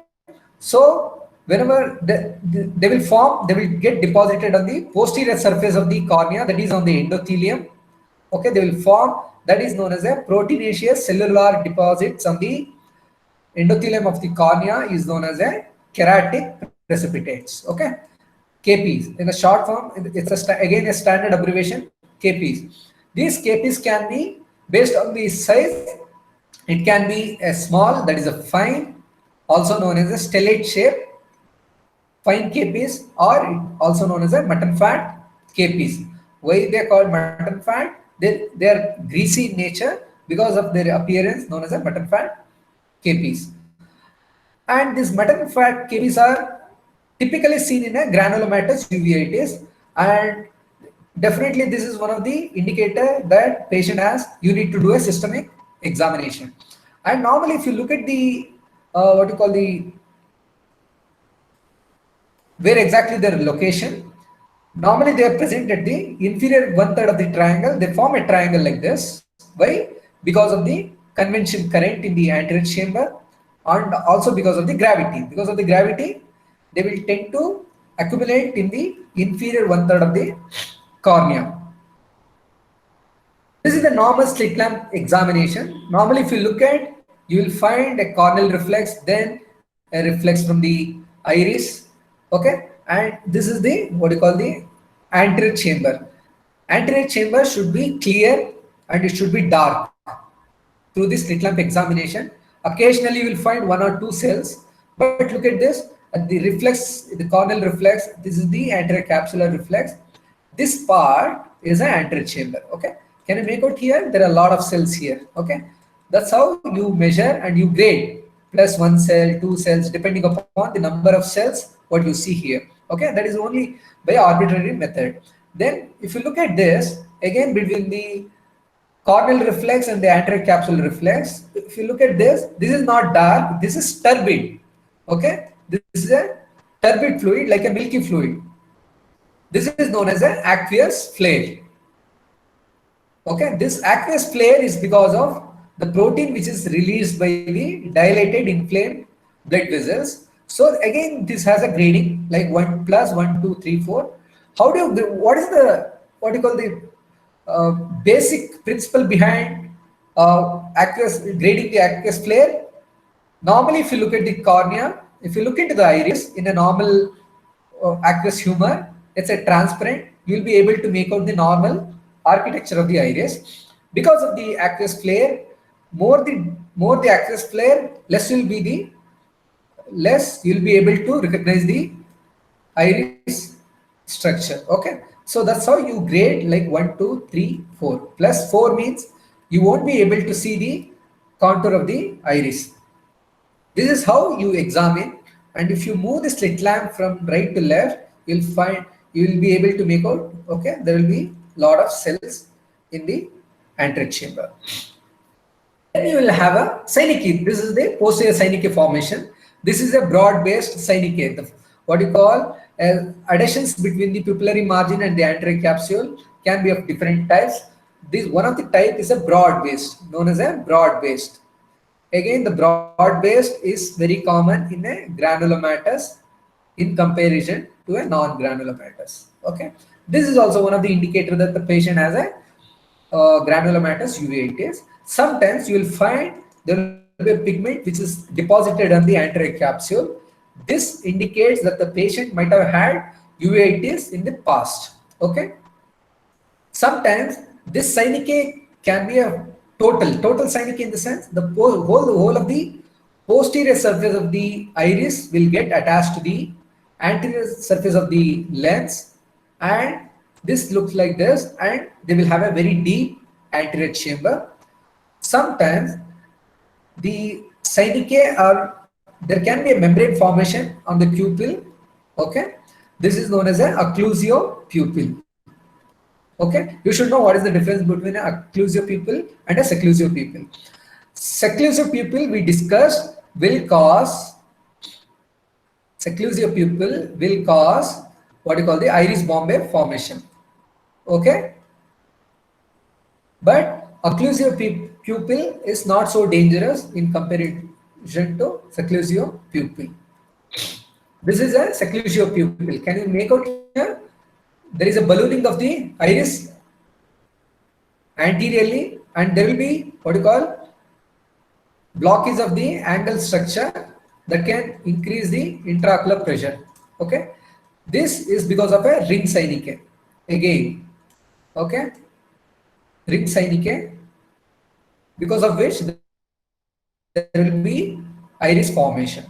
so whenever they will form, they will get deposited on the posterior surface of the cornea, that is on the endothelium. Okay, they will form, that is known as a proteinaceous cellular deposits on the endothelium of the cornea, is known as a keratic precipitates. Okay, KPs in the short form, it's again a standard abbreviation, KPs. These KPs can be based on the size. It can be a small, that is a fine, also known as a stellate shape, fine KPs, or also known as a mutton fat KPs. Why they are called mutton fat? They are greasy in nature because of their appearance, known as a mutton fat KPs. And these mutton fat KPs are typically seen in a granulomatous uveitis, and definitely this is one of the indicator that patient has, you need to do a systemic examination. And normally if you look at the what you call the, where exactly their location, normally they are present at the inferior 1/3 of the triangle. They form a triangle like this. Why? Because of the convection current in the anterior chamber, and also because of the gravity. Because of the gravity, they will tend to accumulate in the inferior 1/3 of the cornea. This is the normal slit lamp examination. Normally, if you look at, you will find a corneal reflex, then a reflex from the iris. Okay, and this is the what you call the anterior chamber. Anterior chamber should be clear and it should be dark through this slit lamp examination. Occasionally, you will find 1 or 2 cells, but look at this. At the reflex, the corneal reflex, this is the anterior capsular reflex. This part is an anterior chamber. Okay, can you make out here? There are a lot of cells here. Okay, that's how you measure and you grade, plus 1 cell, 2 cells, depending upon the number of cells what you see here. Okay, that is only by arbitrary method. Then if you look at this, again between the corneal reflex and the anterior capsular reflex, if you look at this is not dark, this is turbid. Okay, this is a turbid fluid, like a milky fluid. This is known as an aqueous flare. Okay, this aqueous flare is because of the protein which is released by the dilated inflamed blood vessels. So again, this has a grading like 1 plus 1, 2, 3, 4. How do you, what is the, what you call the basic principle behind aqueous, grading the aqueous flare? Normally, if you look at the cornea, if you look into the iris in a normal aqueous humor, it's a transparent, you'll be able to make out the normal architecture of the iris. Because of the aqueous flare, more the aqueous flare, less you'll be able to recognize the iris structure. Okay, so that's how you grade like 1, 2, 3, 4. Plus 4 means you won't be able to see the contour of the iris. This is how you examine, and if you move the slit lamp from right to left, you'll be able to make out, okay, there will be a lot of cells in the anterior chamber. Then you will have a synecdoche. This is the posterior synecdoche formation. This is a broad-based synecdoche. What you call adhesions between the pupillary margin and the anterior capsule can be of different types. This one of the type is a broad-based, known as a broad-based. Again, the broad-based is very common in a granulomatous in comparison to a non-granulomatous. Okay, this is also one of the indicators that the patient has a granulomatous uveitis. Sometimes you will find there will be a pigment which is deposited on the anterior capsule. This indicates that the patient might have had uveitis in the past. Okay, sometimes this synecdoche can be a total Seineke in the sense the whole of the posterior surface of the iris will get attached to the anterior surface of the lens, and this looks like this, and they will have a very deep anterior chamber. Sometimes the Seineke are, there can be a membrane formation on the pupil. Okay, this is known as an occlusio pupil. Okay, you should know what is the difference between an occlusio pupil and a seclusio pupil. Seclusio pupil we discussed will cause, seclusio pupil will cause what you call the iris bombay formation. Okay, but occlusio pupil is not so dangerous in comparison to seclusio pupil. This is a seclusio pupil. Can you make out here? There is a ballooning of the iris anteriorly, and there will be what you call blockage of the angle structure that can increase the intraocular pressure. Okay, this is because of a ring Seineke again. Okay, ring Seineke, because of which there will be iris formation.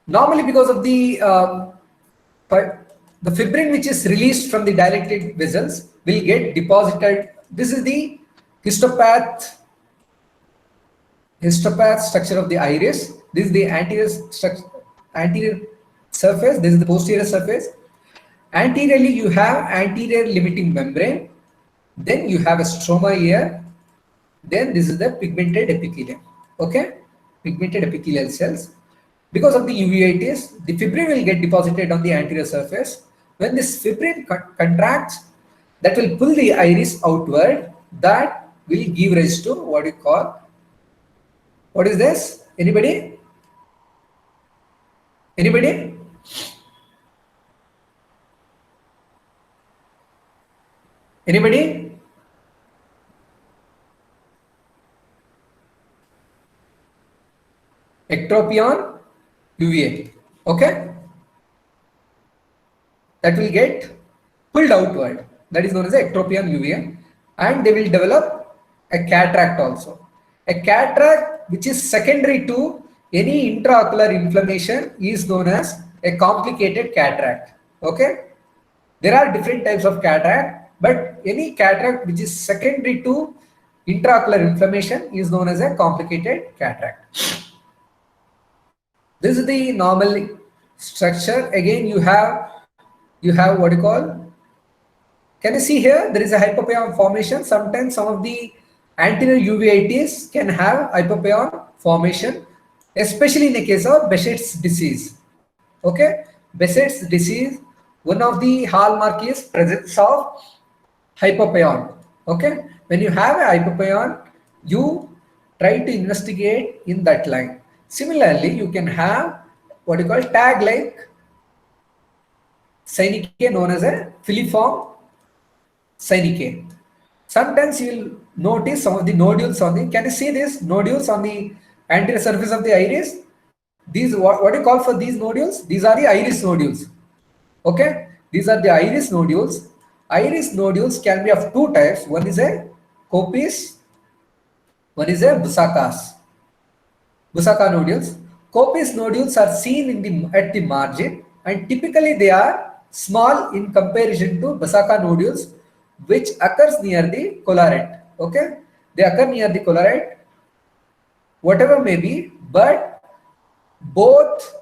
Normally, because of the fibrin which is released from the dilated vessels will get deposited. This is the histopath structure of the iris. This is the anterior surface. This is the posterior surface. Anteriorly, you have anterior limiting membrane. Then you have a stroma here. Then this is the pigmented epithelium. Okay, pigmented epithelial cells. Because of the uveitis, the fibrin will get deposited on the anterior surface. When this fibrin contracts, that will pull the iris outward. That will give rise to what you call, what is this? Anybody? Anybody? Anybody? Ectropion UVA. Okay, that will get pulled outward. That is known as ectropion UVA, and they will develop a cataract also. A cataract which is secondary to any intraocular inflammation is known as a complicated cataract. Okay, there are different types of cataract, but any cataract which is secondary to intraocular inflammation is known as a complicated cataract. This is the normal structure. Again, you have what you call, can you see here? There is a hypopyon formation. Sometimes some of the anterior uveitis can have hypopyon formation, especially in the case of Behçet's disease. Okay, Behçet's disease, one of the hallmark is presence of hypopyon. Okay, when you have a hypopyon, you try to investigate in that line. Similarly, you can have what you call tag-like Seineke known as a filiform Seineke. Sometimes you will notice some of the nodules on the, can you see this nodules on the anterior surface of the iris? These, what do you call for these nodules? These are the iris nodules. Okay, these are the iris nodules. Iris nodules can be of two types. One is a Kopis, one is a Busaka nodules. Kopis nodules are seen in at the margin, and typically they are small in comparison to Busaka nodules, which occurs near the collarette. Okay, they occur near the collarette, whatever may be, but both,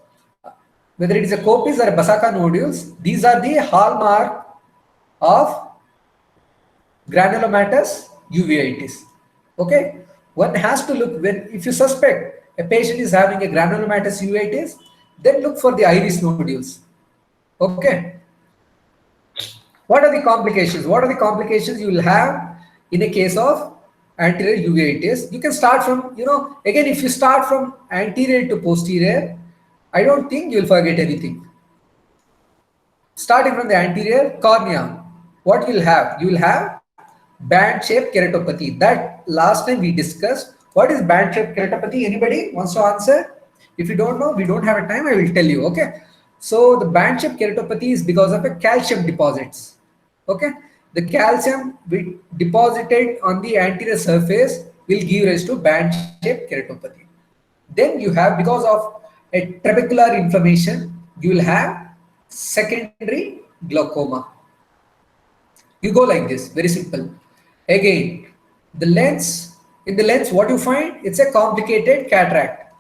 whether it is a Kopis or a Busaka nodules, these are the hallmark of granulomatous uveitis. Okay, one has to look, when if you suspect a patient is having a granulomatous uveitis, then look for the iris nodules. Okay, what are the complications? What are the complications you will have in a case of anterior uveitis? You can start from, again, if you start from anterior to posterior, I don't think you will forget anything. Starting from the anterior cornea, what you will have? You will have band-shaped keratopathy. That last time we discussed. What is band-shaped keratopathy? Anybody wants to answer? If you don't know, we don't have a time, I will tell you. Okay. So the band-shaped keratopathy is because of a calcium deposits. Okay. the calcium deposited on the anterior surface will give rise to band-shaped keratopathy. Then you have, because of a trabecular inflammation, you will have secondary glaucoma. You go like this, very simple. Again, the lens, in the lens, what you find? It's a complicated cataract.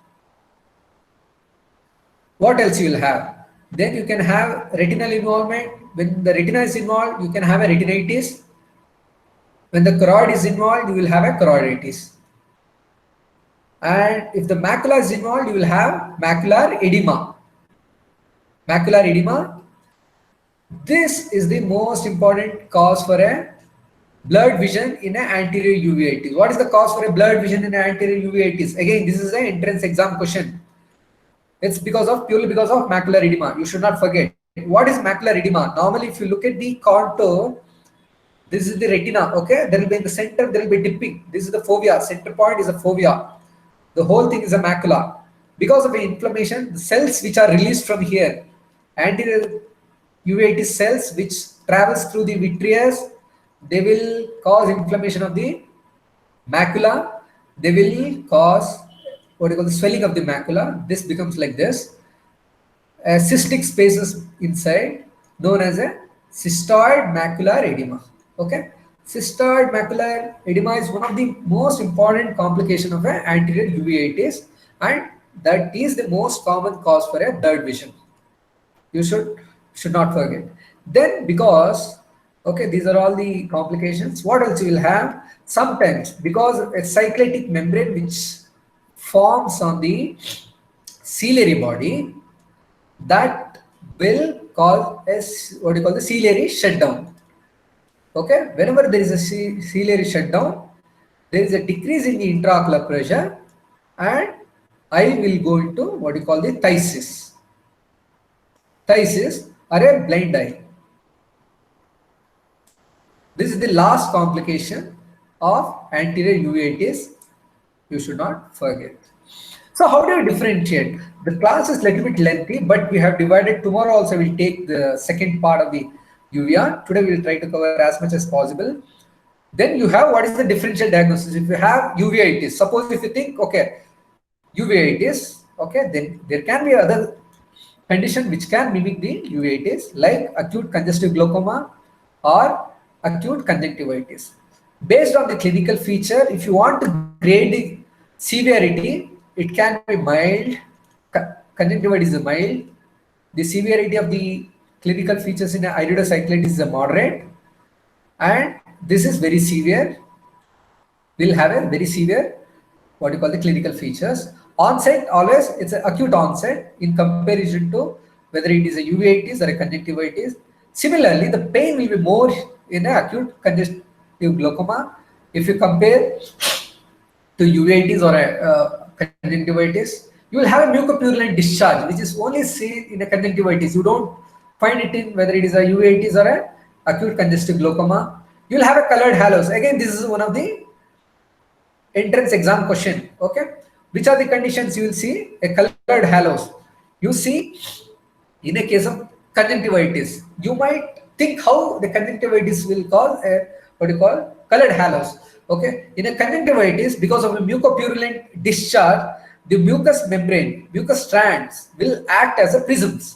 What else you will have? Then you can have retinal involvement. When the retina is involved, you can have a retinitis. When the choroid is involved, you will have a choroiditis. And if the macula is involved, you will have macular edema. Macular edema. This is the most important cause for a blurred vision in an anterior uveitis. What is the cause for a blurred vision in an anterior uveitis? Again, this is an entrance exam question. It's purely because of macular edema. You should not forget. What is macular edema? Normally, if you look at the contour, this is the retina. Okay, there will be in the center, there will be dipping. This is the fovea. Center point is a fovea. The whole thing is a macula. Because of the inflammation, the cells which are released from here, anterior uveitis cells which travels through the vitreous, they will cause inflammation of the macula. They will cause what you call the swelling of the macula. This becomes like this. Cystic spaces inside, known as a cystoid macular edema. Okay, cystoid macular edema is one of the most important complication of an anterior uveitis, and that is the most common cause for a blurred vision. You should not forget. Then, because okay, these are all the complications. What else you will have? Sometimes, because a cyclitic membrane which forms on the ciliary body, that will cause what you call the ciliary shutdown. Okay, whenever there is a ciliary shutdown, there is a decrease in the intraocular pressure, and eye will go into what you call the phthisis. Phthisis or a blind eye. This is the last complication of anterior uveitis. You should not forget. So how do you differentiate? The class is a little bit lengthy, but we have divided. Tomorrow also we'll take the second part of the uvea. Today we'll try to cover as much as possible. Then you have what is the differential diagnosis. If you have uveitis, suppose if you think, okay, uveitis, okay, then there can be other condition which can mimic the uveitis, like acute congestive glaucoma or acute conjunctivitis. Based on the clinical feature, if you want to grade the severity, it can be mild. Conjunctivitis is mild. The severity of the clinical features in iridocyclitis is a moderate, and this is very severe. Will have a very severe what you call the clinical features. Onset, always it's an acute onset in comparison to whether it is a uveitis or a conjunctivitis. Similarly, the pain will be more in an acute congestive glaucoma. If you compare to uveitis or a conjunctivitis, you will have a mucopurulent discharge, which is only seen in a conjunctivitis. You don't find it in whether it is a uveitis or a acute congestive glaucoma. You will have a colored halos. Again, this is one of the entrance exam question. Okay, which are the conditions you will see? A colored halos. You see, in a case of conjunctivitis, you might think how the conjunctivitis will cause a what you call colored halos. Okay, in a conjunctivitis, because of a mucopurulent discharge, the mucous membrane, mucous strands will act as a prisms.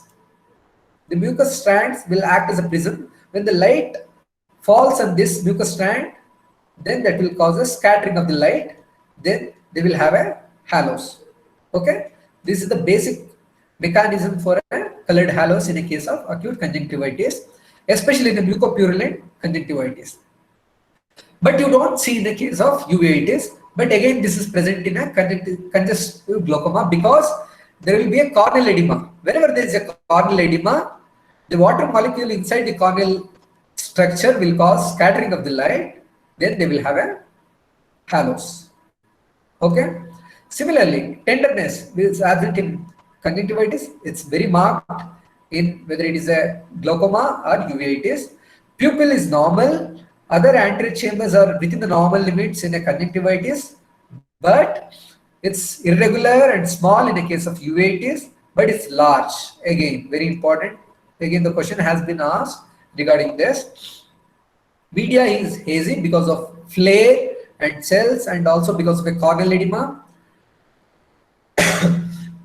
The mucous strands will act as a prism. When the light falls on this mucous strand, then that will cause a scattering of the light. Then they will have a halos. Okay, this is the basic mechanism for a colored halos in a case of acute conjunctivitis, especially in the mucopurulent conjunctivitis. But you don't see in the case of uveitis. But again, this is present in a congestive glaucoma because there will be a corneal edema. Whenever there is a corneal edema, the water molecule inside the corneal structure will cause scattering of the light. Then they will have a halos. Okay. Similarly, tenderness is absent in conjunctivitis. It's very marked in whether it is a glaucoma or uveitis. Pupil is normal. Other anterior chambers are within the normal limits in a conjunctivitis, but it's irregular and small in a case of uveitis, but it's large. Again, very important. Again, the question has been asked regarding this. Media is hazy because of flare and cells and also because of a corneal edema.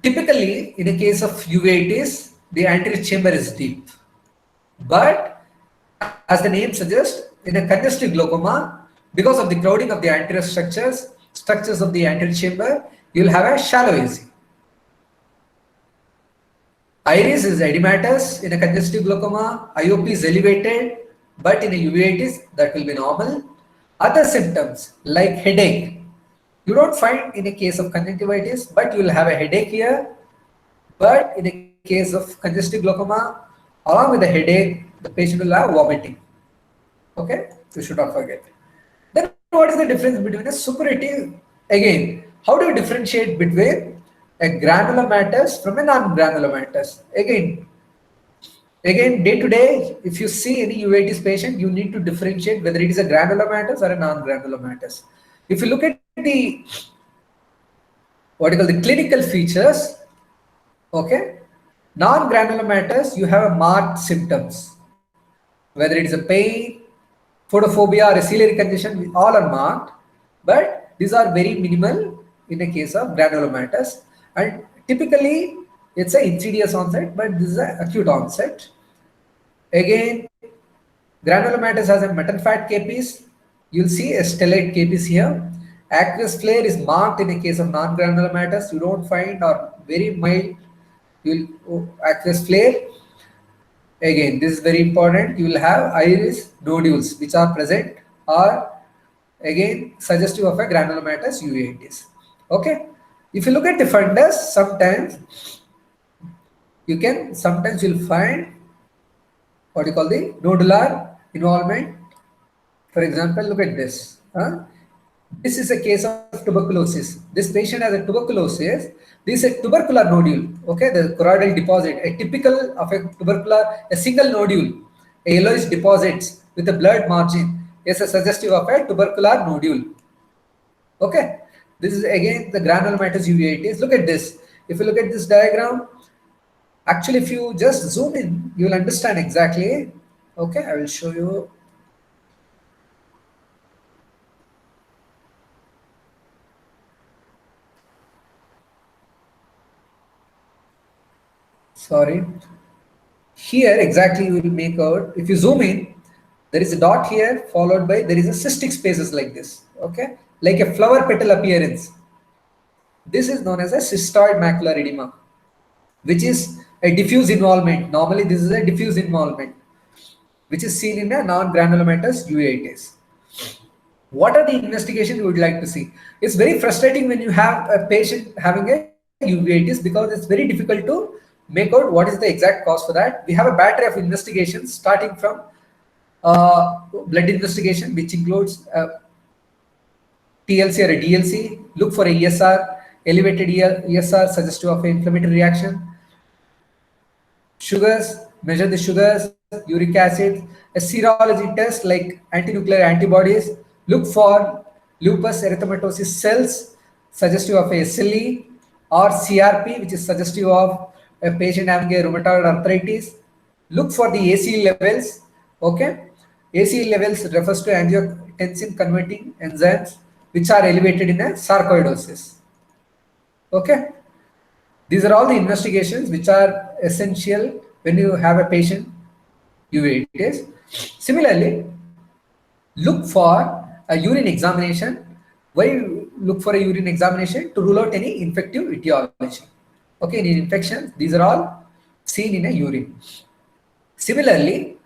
Typically, in the case of uveitis, the anterior chamber is deep. But as the name suggests, in a congestive glaucoma, because of the crowding of the anterior structures of the anterior chamber, you will have a shallow AC. Iris is edematous in a congestive glaucoma, IOP is elevated, but in a uveitis that will be normal. Other symptoms like headache, you don't find in a case of conjunctivitis, but you will have a headache here. But in a case of congestive glaucoma, along with the headache, the patient will have vomiting. Okay, you should not forget. Then what is the difference between a suppurative? Again, how do you differentiate between a granulomatous from a non-granulomatous? Again, day to day, if you see any uveitis patient, you need to differentiate whether it is a granulomatous or a non-granulomatous. If you look at the the clinical features, okay, non-granulomatous, you have a marked symptoms, whether it is a pain, photophobia, or a ciliary congestion, all are marked, but these are very minimal in the case of granulomatous, and typically it's an insidious onset, but this is an acute onset. Again, granulomatous has a metal fat capice. You'll see a stellate capice here. Aqueous flare is marked in the case of non-granulomatous. You don't find, or very mild, aqueous flare. Again, this is very important. You will have iris nodules which are present, or again suggestive of a granulomatous uveitis. Okay. If you look at the fundus, sometimes you'll find the nodular involvement. For example, look at this. This is a case of tuberculosis. This patient has a tuberculosis. This is a tubercular nodule. Okay, the choroidal deposit, a typical of a single nodule, a yellowish deposits with a blurred margin is a suggestive of a tubercular nodule. Okay, this is again the granulomatous uveitis. Look at this. If you look at this diagram, actually, if you just zoom in, you will understand exactly. Okay, I will show you. Sorry. Here exactly you will make out. If you zoom in, there is a dot here followed by there is a cystic spaces like this. Okay, like a flower petal appearance. This is known as a cystoid macular edema, which is a diffuse involvement. Normally, this is a diffuse involvement, which is seen in a non-granulomatous uveitis. What are the investigations you would like to see? It's very frustrating when you have a patient having a uveitis because it's very difficult to make out what is the exact cause for that. We have a battery of investigations starting from blood investigation, which includes TLC or a DLC. Look for a ESR, elevated ESR suggestive of an inflammatory reaction. Sugars, measure the sugars, uric acid, a serology test like antinuclear antibodies. Look for lupus erythematosus cells suggestive of a SLE, or CRP, which is suggestive of a patient having a rheumatoid arthritis. Look for the ACE levels. Okay, ACE levels refers to angiotensin converting enzymes which are elevated in a sarcoidosis. Okay, these are all the investigations which are essential when you have a patient uveitis. Similarly, look for a urine examination. Why look for a urine examination? To rule out any infective etiology. Okay, in infections, these are all seen in a urine. Similarly,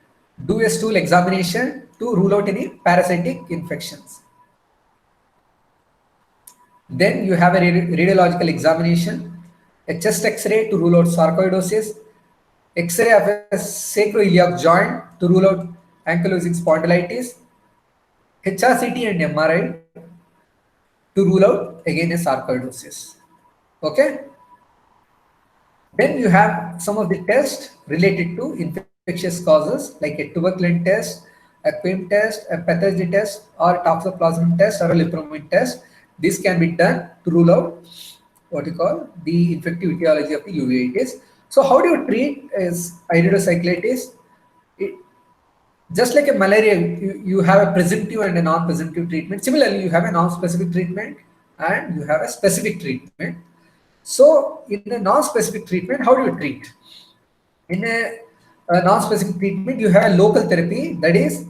do a stool examination to rule out any parasitic infections. Then you have a radiological examination, a chest X-ray to rule out sarcoidosis, X-ray of a sacroiliac joint to rule out ankylosing spondylitis, HRCT and MRI to rule out again a sarcoidosis. Okay. Then you have some of the tests related to infectious causes like a tuberculin test, a QIM test, a pathology test, or toxoplasma test, or a lepromin test. This can be done to rule out the infective etiology of the uveitis. So how do you treat is iridocyclitis? Just like a malaria, you have a presumptive and a non-presumptive treatment. Similarly, you have a non-specific treatment and you have a specific treatment. So in a non-specific treatment, how do you treat? In a non-specific treatment, you have a local therapy, that is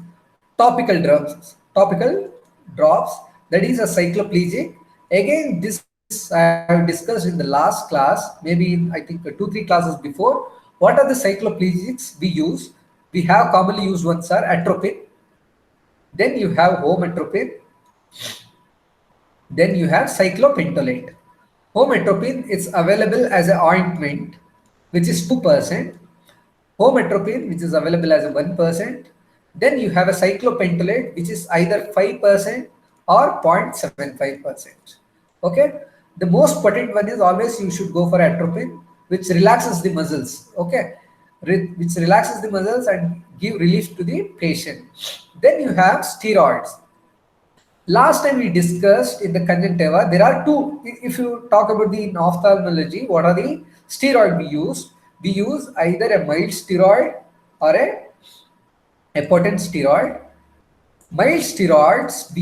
topical drops. Topical drops, that is a cycloplegic. Again, this I have discussed in the last class, maybe I think 2-3 classes before. What are the cycloplegics we use? We have commonly used ones are atropine. Then you have hometropine. Then you have cyclopentolate. Hometropine is available as an ointment, which is 2%. Hometropine, which is available as a 1%. Then you have a cyclopentolate, which is either 5% or 0.75%. Okay. The most potent one is always you should go for atropine, which relaxes the muscles. Okay. Which relaxes the muscles and give relief to the patient. Then you have steroids. Last time we discussed in the conjunctiva, there are two. If you talk about the in ophthalmology, what are the steroid we use? We use either a mild steroid or a potent steroid. Mild steroids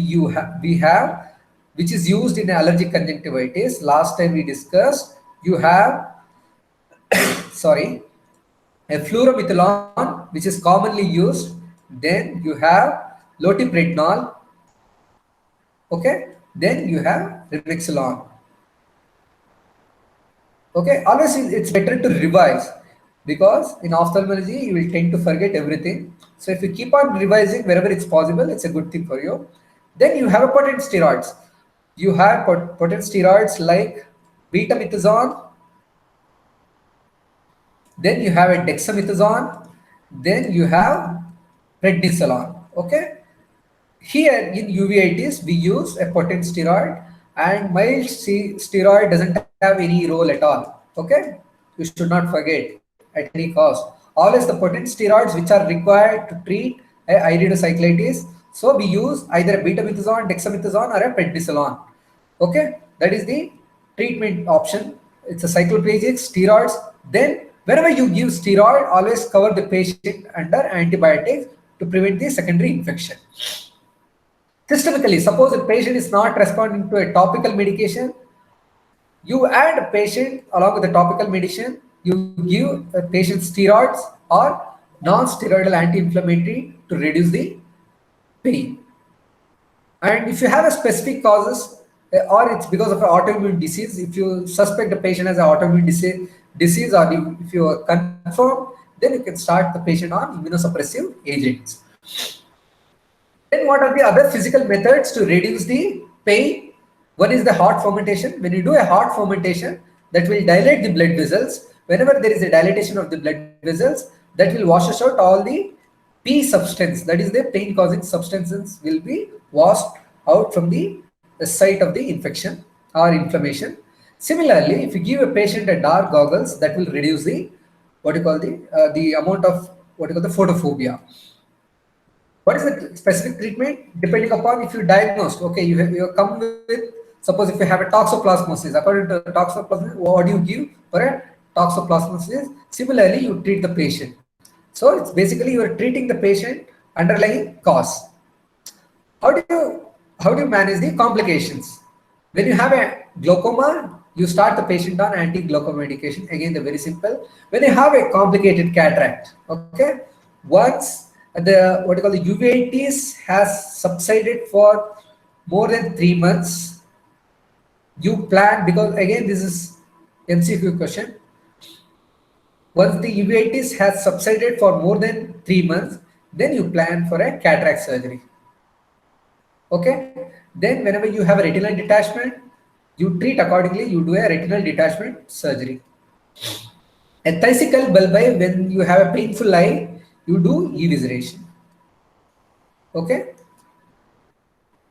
we have, which is used in allergic conjunctivitis. Last time we discussed, you have sorry, a fluorometholone, which is commonly used. Then you have loteprednol. Okay. Then you have remixolone. Okay. Always it's better to revise, because in ophthalmology you will tend to forget everything. So if you keep on revising wherever it's possible, it's a good thing for you. Then you have a potent steroids. You have potent steroids like betamethasone. Then you have a dexamethasone. Then you have prednisolone. Okay. Here in uveitis, we use a potent steroid, and mild steroid doesn't have any role at all. Okay. You should not forget at any cost. Always the potent steroids which are required to treat iridocyclitis. So we use either a betamethasone, dexamethasone, or a prednisolone. Okay. That is the treatment option. It's a cycloplegic steroids. Then whenever you give steroid, always cover the patient under antibiotics to prevent the secondary infection. Systemically, suppose a patient is not responding to a topical medication, you add a patient along with the topical medicine, you give a patient steroids or non-steroidal anti-inflammatory to reduce the pain. And if you have a specific causes, or it's because of an autoimmune disease, if you suspect the patient has an autoimmune disease, or if you are confirmed, then you can start the patient on immunosuppressive agents. Then what are the other physical methods to reduce the pain? One is the heart fermentation. When you do a heart fermentation, that will dilate the blood vessels. Whenever there is a dilatation of the blood vessels, that will wash out all the P substance, that is the pain causing substances, will be washed out from the site of the infection or inflammation. Similarly, if you give a patient a dark goggles, that will reduce the the amount of the photophobia. What is the specific treatment? Depending upon if you diagnosed, okay, you come with, suppose if you have a toxoplasmosis, according to toxoplasmosis, what do you give for a toxoplasmosis? Similarly, you treat the patient. So it's basically you are treating the patient underlying cause. How do you manage the complications? When you have a glaucoma, you start the patient on anti-glaucoma medication. Again, they're very simple. When you have a complicated cataract, okay, once the uveitis has subsided for more than 3 months, you plan, because again this is MCQ question. Once the uveitis has subsided for more than 3 months, then you plan for a cataract surgery. Okay. Then whenever you have a retinal detachment, you treat accordingly. You do a retinal detachment surgery. A thusical bulbi, when you have a painful eye, you do evisceration. Okay.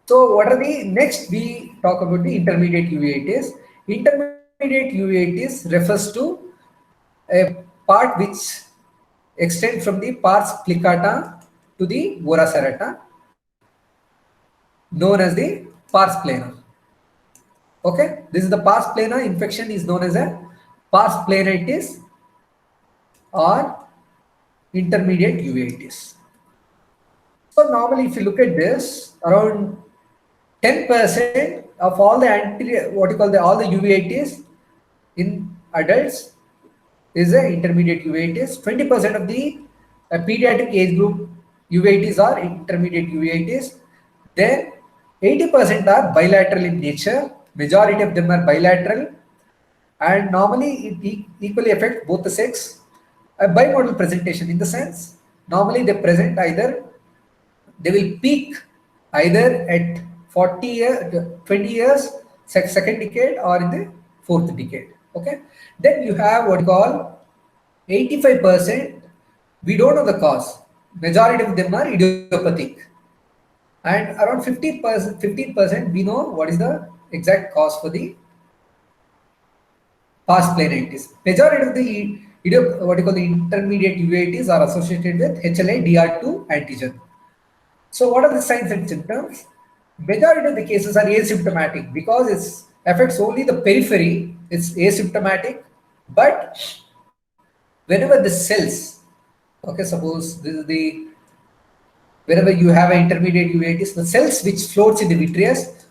So what are the next? We talk about the intermediate uveitis. Intermediate uveitis refers to a part which extends from the pars plicata to the ora serrata, known as the pars plana. Okay, this is the pars plana. Infection is known as a pars planitis or intermediate uveitis. So normally, if you look at this, around 10% of all the what you call all the uveitis in adults is a intermediate uveitis. 20% of the pediatric age group uveitis are intermediate uveitis. Then 80% are bilateral in nature. Majority of them are bilateral, and normally it equally affects both the sex. A bimodal presentation in the sense, normally they present either, they will peak either at 40 years, 20 years, second decade, or in the fourth decade. Okay. Then you have what you call 85%. We don't know the cause. Majority of them are idiopathic, and around 50%, 15% we know what is the exact cause for the past planitis. Majority of the what you call the intermediate uveitis are associated with HLA-DR2 antigen. So what are the signs and symptoms? Majority of the cases are asymptomatic because it affects only the periphery. It's asymptomatic, but whenever the cells, okay, suppose this is the, whenever you have an intermediate uveitis, the cells which floats in the vitreous,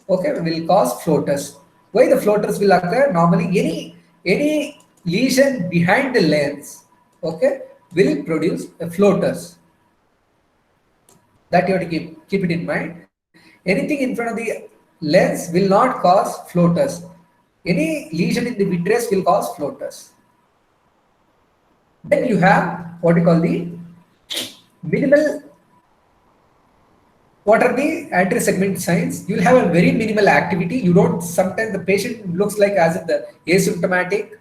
okay, will cause floaters. Why the floaters will occur? Normally, any lesion behind the lens, okay, will produce a floaters. That you have to keep it in mind. Anything in front of the lens will not cause floaters. Any lesion in the vitreous will cause floaters. Then you have what you call the minimal. What are the anterior segment signs? You will have a very minimal activity. You don't, sometimes the patient looks like as if the asymptomatic,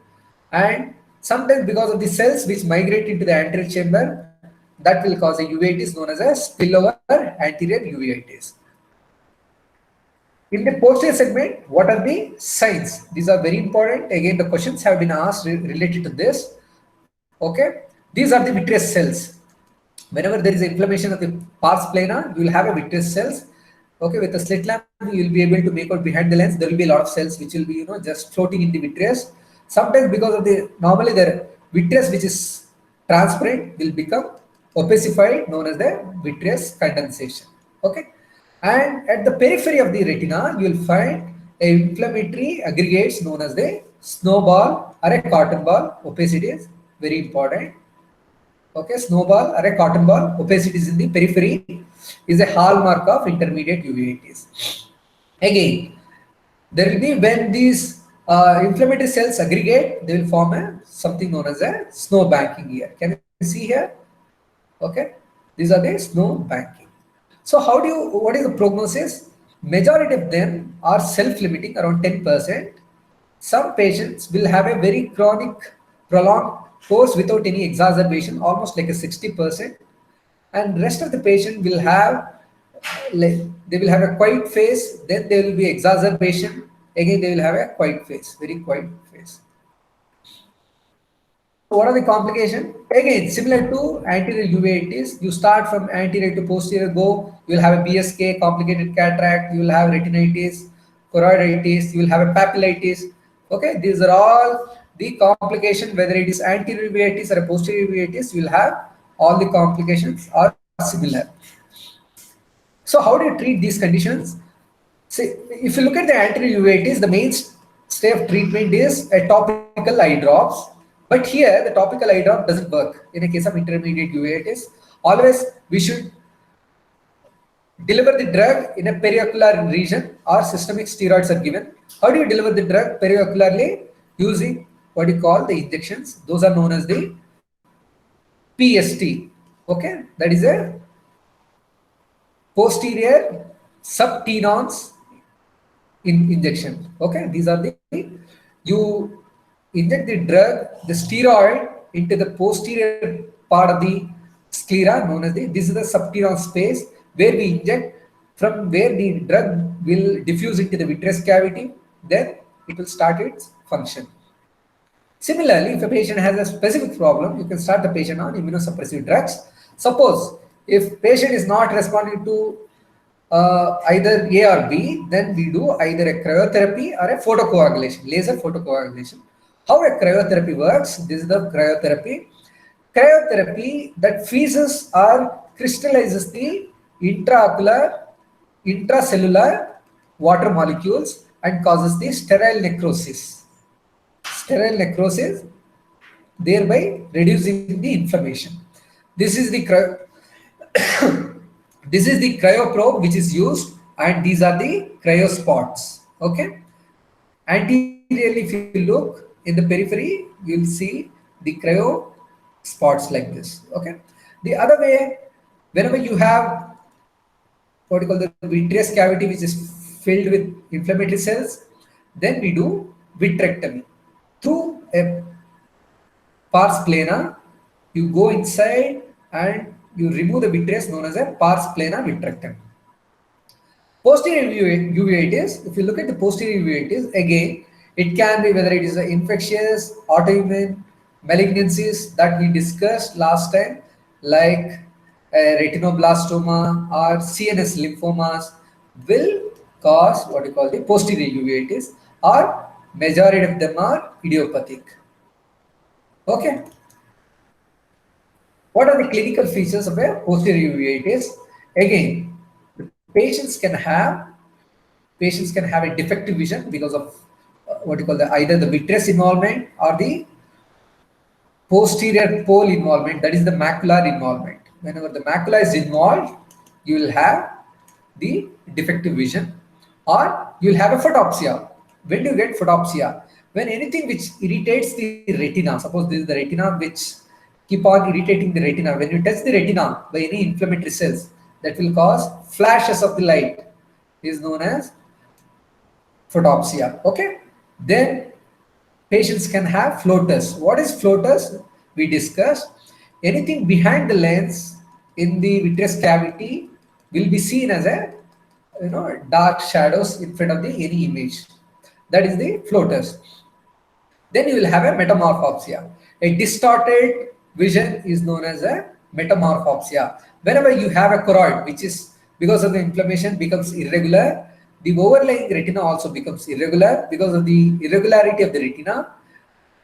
and sometimes because of the cells which migrate into the anterior chamber, that will cause a uveitis known as a spillover anterior uveitis. In the posterior segment, what are the signs? These are very important. Again, the questions have been asked related to this. Okay, these are the vitreous cells. Whenever there is inflammation of the pars plana, you will have a vitreous cells. Okay, with a slit lamp, you will be able to make out behind the lens. There will be a lot of cells which will be, just floating in the vitreous. Sometimes because of the, normally the vitreous which is transparent will become opacified, known as the vitreous condensation. Okay, and at the periphery of the retina, you will find inflammatory aggregates known as the snowball or a cotton ball. Opacity is very important. Okay, snowball or a cotton ball, opacity is in the periphery, is a hallmark of intermediate uveitis. Again, there will be, when these inflammatory cells aggregate, they will form something known as a snow banking here. Can you see here? Okay, these are the snow banking. So what is the prognosis? Majority of them are self-limiting, around 10%. Some patients will have a very chronic, prolonged course without any exacerbation, almost like a 60%. And rest of the patient will have, they will have a quiet phase, then there will be exacerbation. Again, they will have a quiet phase, very quiet phase. What are the complications? Again, similar to anterior uveitis, you start from anterior to posterior go, you will have a BSK, complicated cataract, you will have retinitis, choroiditis, you will have a papillitis. Okay, these are all the complications, whether it is anterior uveitis or a posterior uveitis, you will have all the complications are similar. So how do you treat these conditions? See, if you look at the anterior uveitis, the mainstay of treatment is a topical eye drops. But here, the topical eye drop doesn't work in a case of intermediate uveitis. Always, we should deliver the drug in a periocular region, or systemic steroids are given. How do you deliver the drug periocularly? Using what you call the injections. Those are known as the PST. Okay, that is a posterior subtenons injection. Okay, these are the, you inject the drug, the steroid, into the posterior part of the sclera, known as this is the subtenon space, where we inject, from where the drug will diffuse into the vitreous cavity, then it will start its function. Similarly, if a patient has a specific problem, you can start the patient on immunosuppressive drugs. Suppose if patient is not responding to either A or B, then we do either a cryotherapy or a photocoagulation, laser photocoagulation. How a cryotherapy works, this is the cryotherapy. Cryotherapy, that feces are crystallizes the intracellular water molecules and causes the sterile necrosis. Sterile necrosis, thereby reducing the inflammation. This is the this is the cryoprobe which is used, and these are the cryospots. Okay. Anteriorly, if you look in the periphery, you will see the cryo spots like this. Okay. The other way, whenever you have what you call the vitreous cavity which is filled with inflammatory cells, then we do vitrectomy. Through a pars plana, you go inside and you remove the vitreous, known as a pars plana vitrectomy. Posterior uveitis, if you look at the posterior uveitis, again, it can be whether it is an infectious, autoimmune, malignancies that we discussed last time, like retinoblastoma or CNS lymphomas, will cause what you call the posterior uveitis, or majority of them are idiopathic. Okay. What are the clinical features of a posterior uveitis? Again, patients can have a defective vision because of what you call either the vitreous involvement or the posterior pole involvement, that is the macular involvement. Whenever the macula is involved, you will have the defective vision, or you will have a photopsia. When do you get photopsia? When anything which irritates the retina, suppose this is the retina which keep on irritating the retina. When you touch the retina by any inflammatory cells, that will cause flashes of the light, is known as photopsia. Okay. Then patients can have floaters. What is floaters? We discussed. Anything behind the lens in the vitreous cavity will be seen as a dark shadows in front of the any image. That is the floaters. Then you will have a metamorphopsia. A distorted vision is known as a metamorphopsia. Whenever you have a choroid, which is because of the inflammation becomes irregular, the overlying retina also becomes irregular. Because of the irregularity of the retina,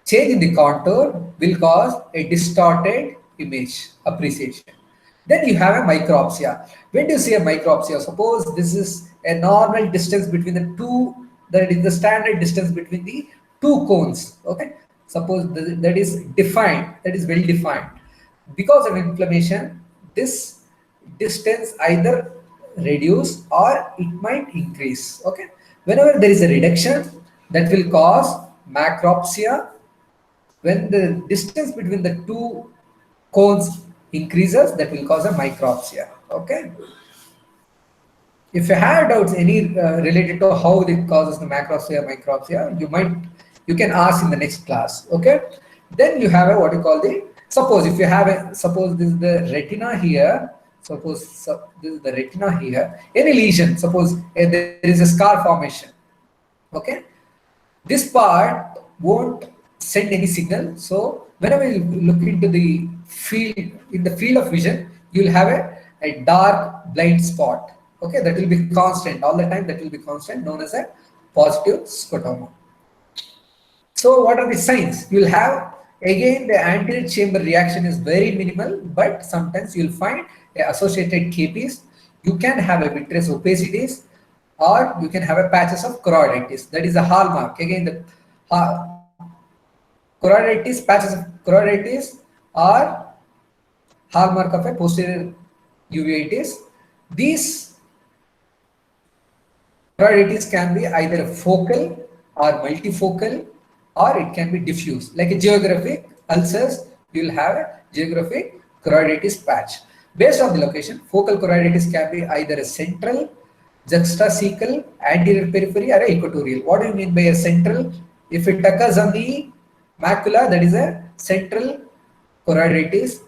change in the contour will cause a distorted image appreciation. Then you have a micropsia. When do you see a micropsia? Suppose this is a normal distance between the two, that is the standard distance between the two cones. Okay. Suppose that is defined, that is well defined. Because of inflammation, this distance either reduce or it might increase. Okay. Whenever there is a reduction, that will cause macropsia. When the distance between the two cones increases, that will cause a micropsia. Okay. If you have doubts any related to how it causes the macropsia, micropsia, you can ask in the next class. Okay. Then you have a what you call the, suppose if you have a, suppose this is the retina here, suppose this is the retina here, any lesion, suppose there is a scar formation. Okay. This part won't send any signal. So whenever you look into the field, in the field of vision, you will have a dark blind spot. Okay, that will be constant all the time. That will be constant, known as a positive scotoma. So what are the signs? You will have, again, the anterior chamber reaction is very minimal, but sometimes you will find associated KPs. You can have a vitreous opacities, or you can have a patches of choroiditis. That is a hallmark. Again, the choroiditis, patches of choroiditis are hallmark of a posterior uveitis. These choroiditis can be either focal or multifocal, or it can be diffuse. Like a geographic ulcers, you will have a geographic choroiditis patch. Based on the location, focal choroiditis can be either a central, juxtacecal, anterior periphery, or equatorial. What do you mean by a central? If it occurs on the macula, that is a central choroiditis.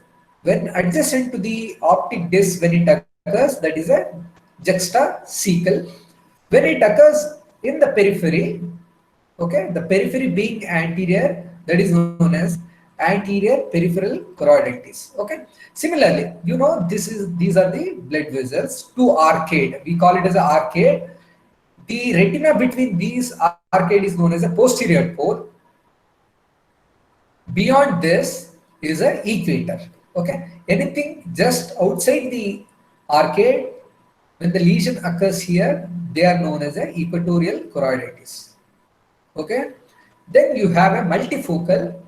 When adjacent to the optic disc, when it occurs, that is a juxtacecal. When it occurs in the periphery, okay, the periphery being anterior, that is known as anterior peripheral choroiditis. Okay. Similarly, these are the blood vessels to arcade. We call it as an arcade. The retina between these arcade is known as a posterior pole. Beyond this is an equator. Okay. Anything just outside the arcade, when the lesion occurs here, they are known as a equatorial choroiditis. Okay, then you have a multifocal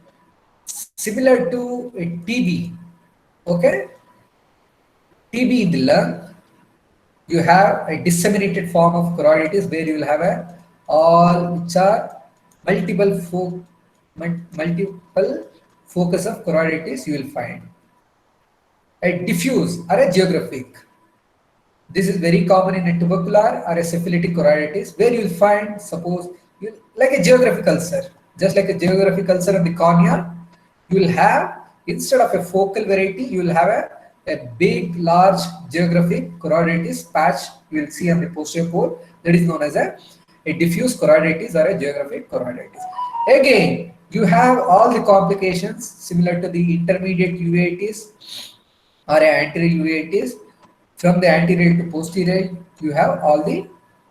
similar to a TB. Okay, TB in the lung, you have a disseminated form of choroiditis where you will have a all which are multiple focus of choroiditis you will find. A diffuse or a geographic. This is very common in a tubercular or a syphilitic choroiditis where you will find, suppose, like a geographic ulcer, just like a geographic ulcer on the cornea, you will have, instead of a focal variety, you will have a big, large geographic choroiditis patch you will see on the posterior pole, that is known as a diffuse choroiditis or a geographic choroiditis. Again, you have all the complications similar to the intermediate uveitis or anterior uveitis. From the anterior to posterior, you have all the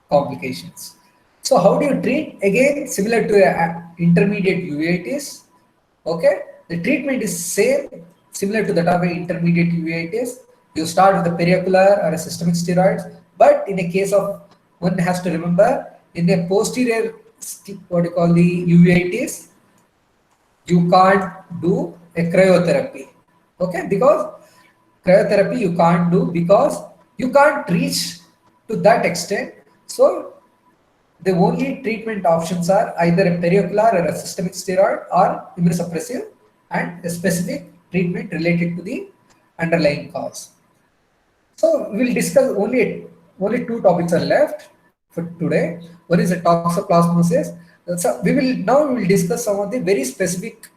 complications. So how do you treat? Again, similar to intermediate uveitis. Okay, the treatment is same, similar to that of intermediate uveitis. You start with the periocular or a systemic steroids, but in a case of, one has to remember, in the posterior, what you call the uveitis, you can't do a cryotherapy. Okay, because cryotherapy you can't do because you can't reach to that extent. So the only treatment options are either a periocular or a systemic steroid or immunosuppressive and a specific treatment related to the underlying cause. So we'll discuss only two topics are left for today. One is a toxoplasmosis. So we will discuss some of the very specific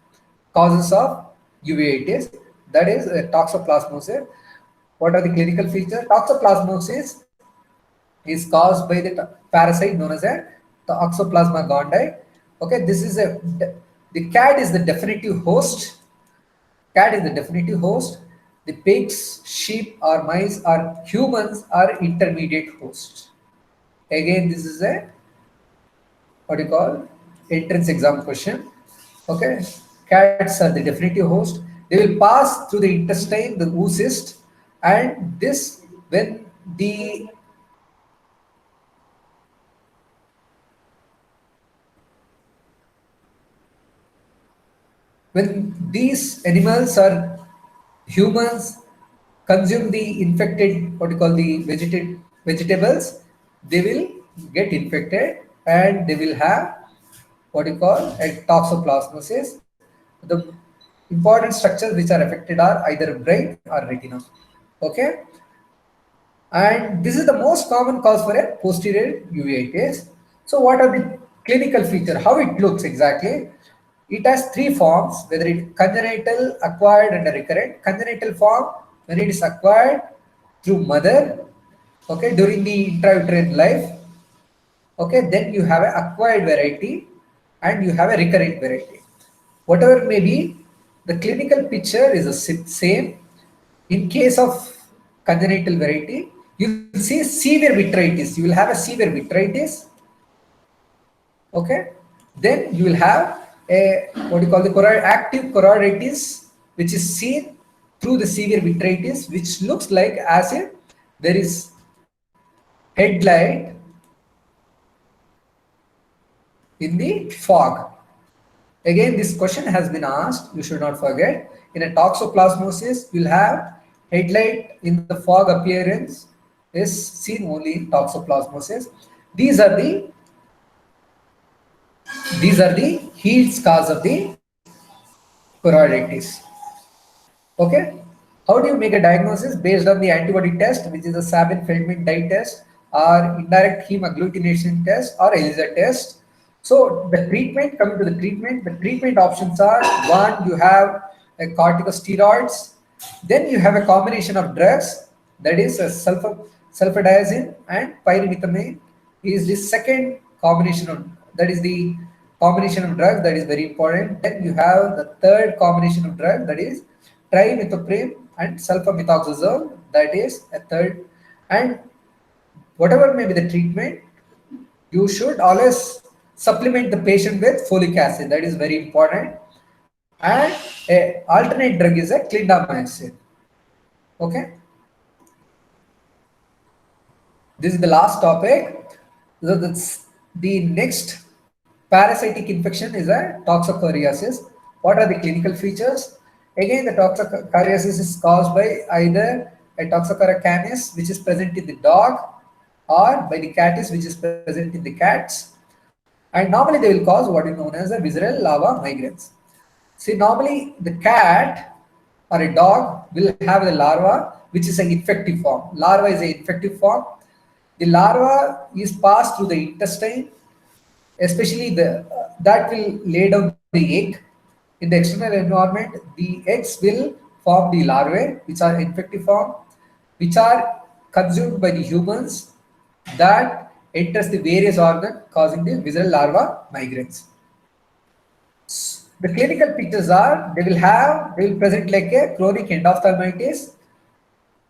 causes of uveitis. That is toxoplasmosis. What are the clinical features? Toxoplasmosis is caused by the parasite known as a Toxoplasma gondii. Okay, this is the cat is the definitive host. Cat is the definitive host. The pigs, sheep, or mice, or humans are intermediate hosts. Again, this is a what you call entrance exam question. Okay, cats are the definitive host. They will pass through the intestine, the oocyst, and this when these animals or humans consume the infected, what you call the vegetables, they will get infected and they will have what you call a toxoplasmosis. The important structures which are affected are either brain or retina. Okay, and this is the most common cause for a posterior uveitis. So what are the clinical features? How it looks exactly? It has three forms, whether it congenital, acquired, and a recurrent. Congenital form, when it is acquired through mother, okay, during the intrauterine life, okay, then you have an acquired variety and you have a recurrent variety. Whatever may be, the clinical picture is the same. In case of congenital variety, you will see severe vitritis. You will have a severe vitritis. Okay, then you will have a what you call the active choroiditis, which is seen through the severe vitritis, which looks like as if there is headlight in the fog. Again, this question has been asked, you should not forget. In a toxoplasmosis, you'll have headlight in the fog appearance is seen only in toxoplasmosis. These are the healed scars of the choroiditis. Okay, how do you make a diagnosis? Based on the antibody test, which is a Sabin-Feldman dye test, or indirect heme agglutination test, or ELISA test. So the treatment, coming to the treatment options are: one, you have a corticosteroids, then you have a combination of drugs, that is a sulfadiazine and pyrimethamine is the second combination of, that is the combination of drugs that is very important. Then you have the third combination of drugs, that is trimethoprim and sulfamethoxazole, that is a third. And whatever may be the treatment, you should always supplement the patient with folic acid, that is very important. And an alternate drug is a clindamycin. Okay. This is the last topic. So that's the next parasitic infection is a toxocariasis. What are the clinical features? Again, the toxocariasis is caused by either a Toxocara canis, which is present in the dog, or by the catis, which is present in the cats. And normally they will cause what is known as a visceral larva migrans. See, normally the cat or a dog will have the larva, which is an infective form. Larva is an infective form. The larva is passed through the intestine, especially that will lay down the egg. In the external environment, the eggs will form the larvae, which are infective form, which are consumed by the humans that enters the various organs causing the visceral larva migrans. The clinical pictures are they will present like a chronic endophthalmitis,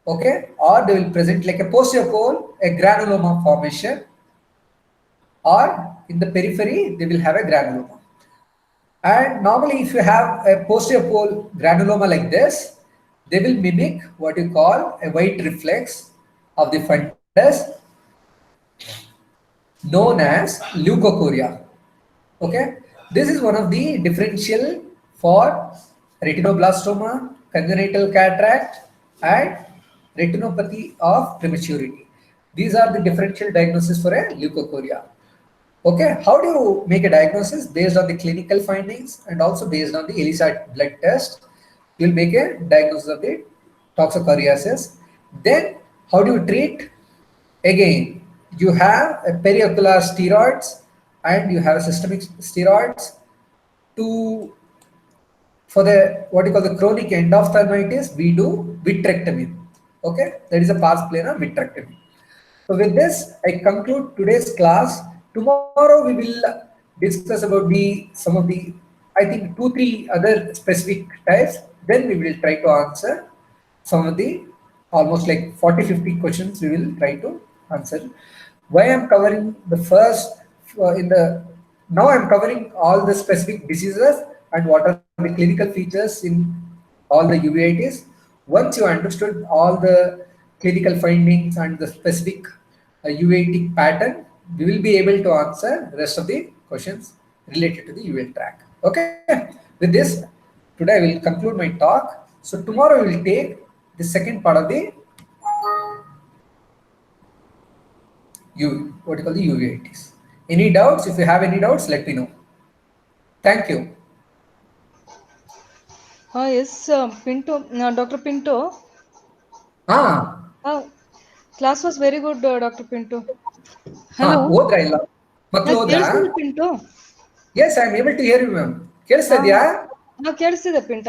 okay, or they will present like a posterior pole, a granuloma formation, or in the periphery they will have a granuloma. And normally, if you have a posterior pole granuloma like this, they will mimic what you call a white reflex of the fundus known as leukocoria. Okay, this is one of the differential for retinoblastoma, congenital cataract, and retinopathy of prematurity. These are the differential diagnosis for a leukocoria. Okay, how do you make a diagnosis? Based on the clinical findings and also based on the ELISA blood test, you'll make a diagnosis of the toxocariasis. Then, how do you treat? Again, you have a periocular steroids and you have a systemic steroids to for the what you call the chronic endophthalmitis. We do vitrectomy. Okay, that is a pars plana vitrectomy. So with this, I conclude today's class. Tomorrow we will discuss about some of the I think 2-3 other specific types. Then we will try to answer some of the almost like 40-50 questions. We will try to answer. Why I'm covering the first now I'm covering all the specific diseases and what are the clinical features in all the uveitis. Once you understood all the clinical findings and the specific uveitic pattern, we will be able to answer the rest of the questions related to the uveal tract. Okay. With this, today I will conclude my talk. So tomorrow we will take the second part of the what you call the uveitis. Any doubts? If you have any doubts, let me know. Thank you. Yes, Pinto, Dr. Pinto. Class was very good, Dr. Pinto. Hello. ಓದ್ರಾ ಇಲ್ಲ ಮಕ್ಕಳು ಓದ್ರಾ? Pintu. Yes, I am able to hear you, ma'am. ಕೇಳಿಸ್ತಾ ಇದೆಯಾ? ಕೇಳಿಸ್ತಿದೆ ಪಿಂಟ.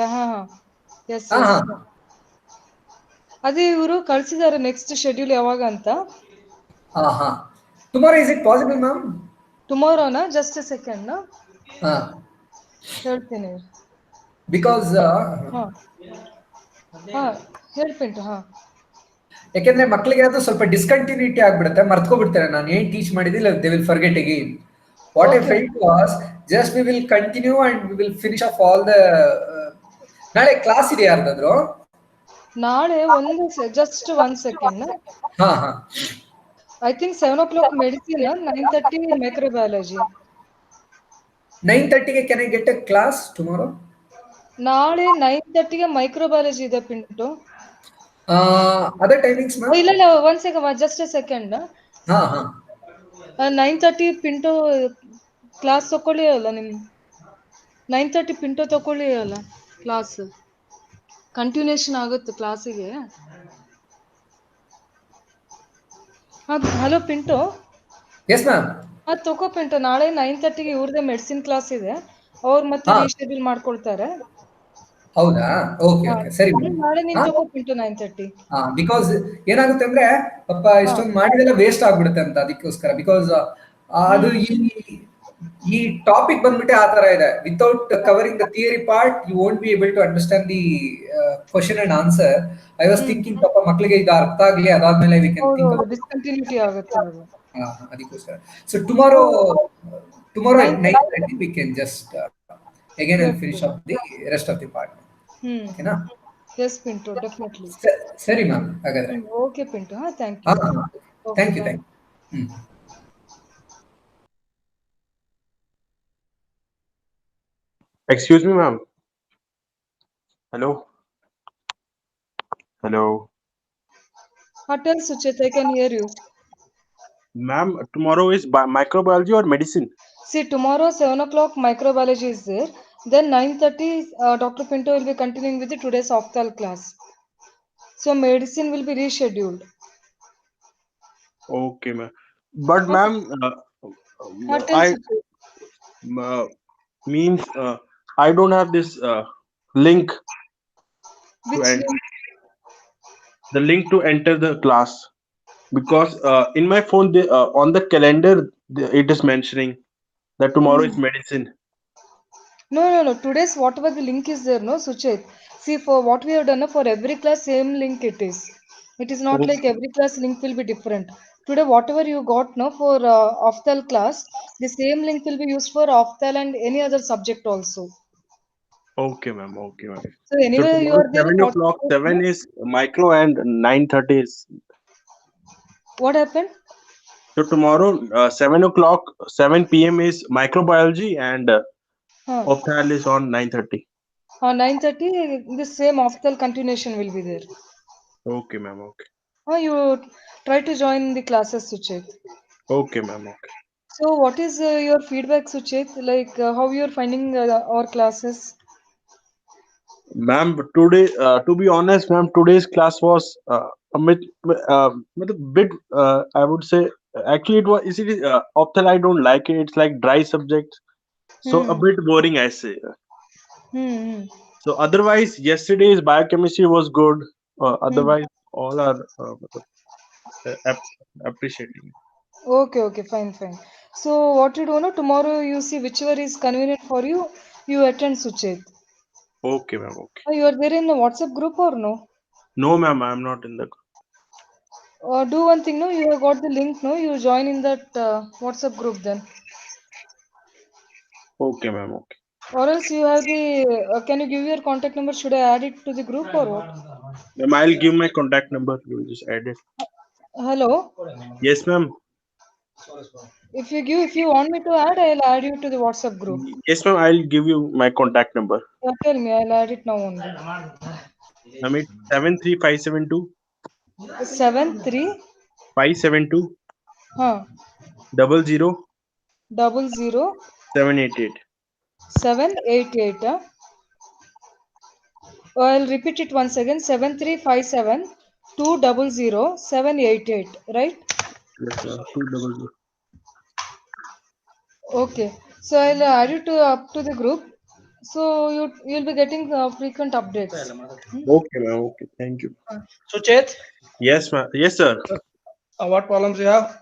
S. ಅದೇ ಇವರು ಕಳಿಸಿದ್ದಾರೆ next schedule ಯಾವಾಗ ಅಂತ. Tomorrow is it possible, ma'am? Tomorrowನಾ? Just a second. ಹೇಳ್ತೀನಿ. Because ಹೇಳಿ ಪಿಂಟು. ಯಾಕೆಂದ್ರೆ ಮಕ್ಕಳಿಗೆ ಅದು ಸ್ವಲ್ಪ ಡಿಸ್ಕಂಟಿನ್ಯೂಟಿ ಆಗ್ಬಿಡುತ್ತೆ, ಮರ್ತ್ಕೊಬಿಡ್ತಾರೆ ನಾನು ಏನ್ ಟೀಚ್ ಮಾಡಿದಿಲ್ಲ, they will forget again. What I felt was just we will continue and we will finish off all the. ನಾಳೆ ಕ್ಲಾಸ್ ಇದೆ ಯಾರ್ದಾದ್ರು? ನಾಳೆ just 1 second. I think 7 o'clock medicine, 9:30 microbiology. 9:30 can I get a class tomorrow? ನಾಳೆ 9:30 microbiology ಇದೆ Pintu. Other timings ma'am? ಇಲ್ಲ 1 second, just a second. 9:30 Pintu class ತಕೊಳ್ಳಿ ಅಲ್ಲ ನಿಮ್ 9:30 ಪಿಂಟು ತಕೊಳ್ಳಿ ಅಲ್ಲ ಕ್ಲಾಸ್ ಕಂಟಿನ್ಯೂಷನ್ ಆಗುತ್ತೆ ಕ್ಲಾಸಿಗೆ. ಹಲೋ ಪಿಂಟು. Yes ma'am. ಅದು ತಗೋ ಪಿಂಟು, ನಾಳೆ 9:30 ಇವ್ರದೇ ಮೆಡಿಸಿನ್ ಕ್ಲಾಸ್ ಇದೆ, ಅವ್ರು ಮತ್ತೆ ರೀಶೆಡ್ಯೂಲ್ ಮಾಡ್ಕೊಳ್ತಾರೆ. ಹೌದಾ? ಓಕೆ ಓಕೆ ಸರಿ. ನಾಳೆ ನೀನು ತಗೋ ಪಿಂಟು 9:30. ಬಿಕಾಸ್ ಏನಾಗುತ್ತೆ ಅಂದ್ರೆ ಪಾಪ ಇಷ್ಟೊಂದು ಮಾಡಿದೆಲ್ಲ ವೇಸ್ಟ್ ಆಗ್ಬಿಡುತ್ತೆ ಅಂತ, ಅದಕ್ಕೋಸ್ಕರ. ಬಿಕಾಸ್ ಅದು ಈ ಟಾಪಿಕ್ ಬಂದ್ಬಿಟ್ಟೆ ಆ ತರ ಇದೆ. Without covering the theory part you won't be able to understand the question and answer. I was thinking ಪಾಪ ಮಕ್ಕಳಿಗೆ ಇದು ಅರ್ಥ ಆಗ್ಲಿ, ಅದಾದ್ಮೇಲೆ we can think about discontinuity ಆಗುತ್ತೆ ಅದು. ಅದಕ್ಕೋಸ್ಕರ. So tomorrow at 9:30 we can just again and finish up the rest of the part. Okay na? Yes, Pinto, definitely. ಸರಿ ಮ್ಯಾಮ್ ಹಾಗಾದ್ರೆ. Okay, Pinto. Thank you. Okay, thank you bye. Thank you. Excuse me, ma'am. Hello. Hello. Tell Suchit, I can hear you. Ma'am, tomorrow is microbiology or medicine? See, tomorrow 7 o'clock microbiology is there. Then 9:30, Dr. Pinto will be continuing with the today's opthal class. So medicine will be rescheduled. Okay, ma'am. But ma'am, Tell I Suchit. means I don't have this link to Which enter link? the link to enter the class because in my phone on the calendar it is mentioning that tomorrow is medicine. No. Today's whatever the link is there, no, Suchit. See, for what we have done, for every class, same link it is. It is not Okay. like every class link will be different. Today, whatever you got, no, for Ofthal class, the same link will be used for Ofthal and any other subject also. Okay, ma'am. Okay, ma'am. So So anyway, you tomorrow are there in 7 o'clock, WhatsApp group, 7 no? is micro and 9:30 is. What happened? So tomorrow, 7 o'clock, 7 p.m. is microbiology and Huh. opthal is on 9:30. 9:30, the same Ofthal continuation will be there. Okay, ma'am. Okay. You try to join the classes, Suchit. Okay, ma'am. Okay. So what is your feedback, Suchit? Like how you are finding our classes? Ma'am, today, to be honest, ma'am, today's class was a bit, I would say, actually, it was, you see, opthal, I don't like it. It's like dry subject. So a bit boring, I say. Hmm. So otherwise, yesterday's biochemistry was good. Otherwise, all are appreciating. Okay, fine. So what you do now, tomorrow you see whichever is convenient for you, you attend, Suchit. Okay, ma'am. Okay. You are there in the WhatsApp group or no? No, ma'am, I'm not in the. Do one thing, no, you have got the link, no, you join in that WhatsApp group then. Okay, ma'am. Okay. Or else you have the, can you give your contact number? Should I add it to the group or what? Ma'am, I'll give my contact number. You will just add it. Hello? Yes, ma'am. If you want me to add, I'll add you to the WhatsApp group. Yes, ma'am. I'll give you my contact number. Tell me, I'll add it now only. I mean 73572 73 572 huh 00 00 788. 788 I'll repeat it once again. 7357 200 788, right? Yes, ma'am. 200. Okay, so I'll add you to up to the group, so you'll be getting frequent updates. Okay, ma'am. Okay. Thank you. Suchet, Yes, ma'am. Yes, sir. what problems you have?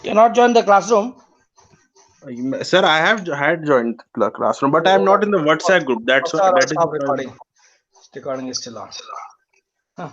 Cannot join the classroom. Sir, I have had joined the classroom, but I am not in the WhatsApp group. That's why. That is Stop what recording. Recording is still on. Huh.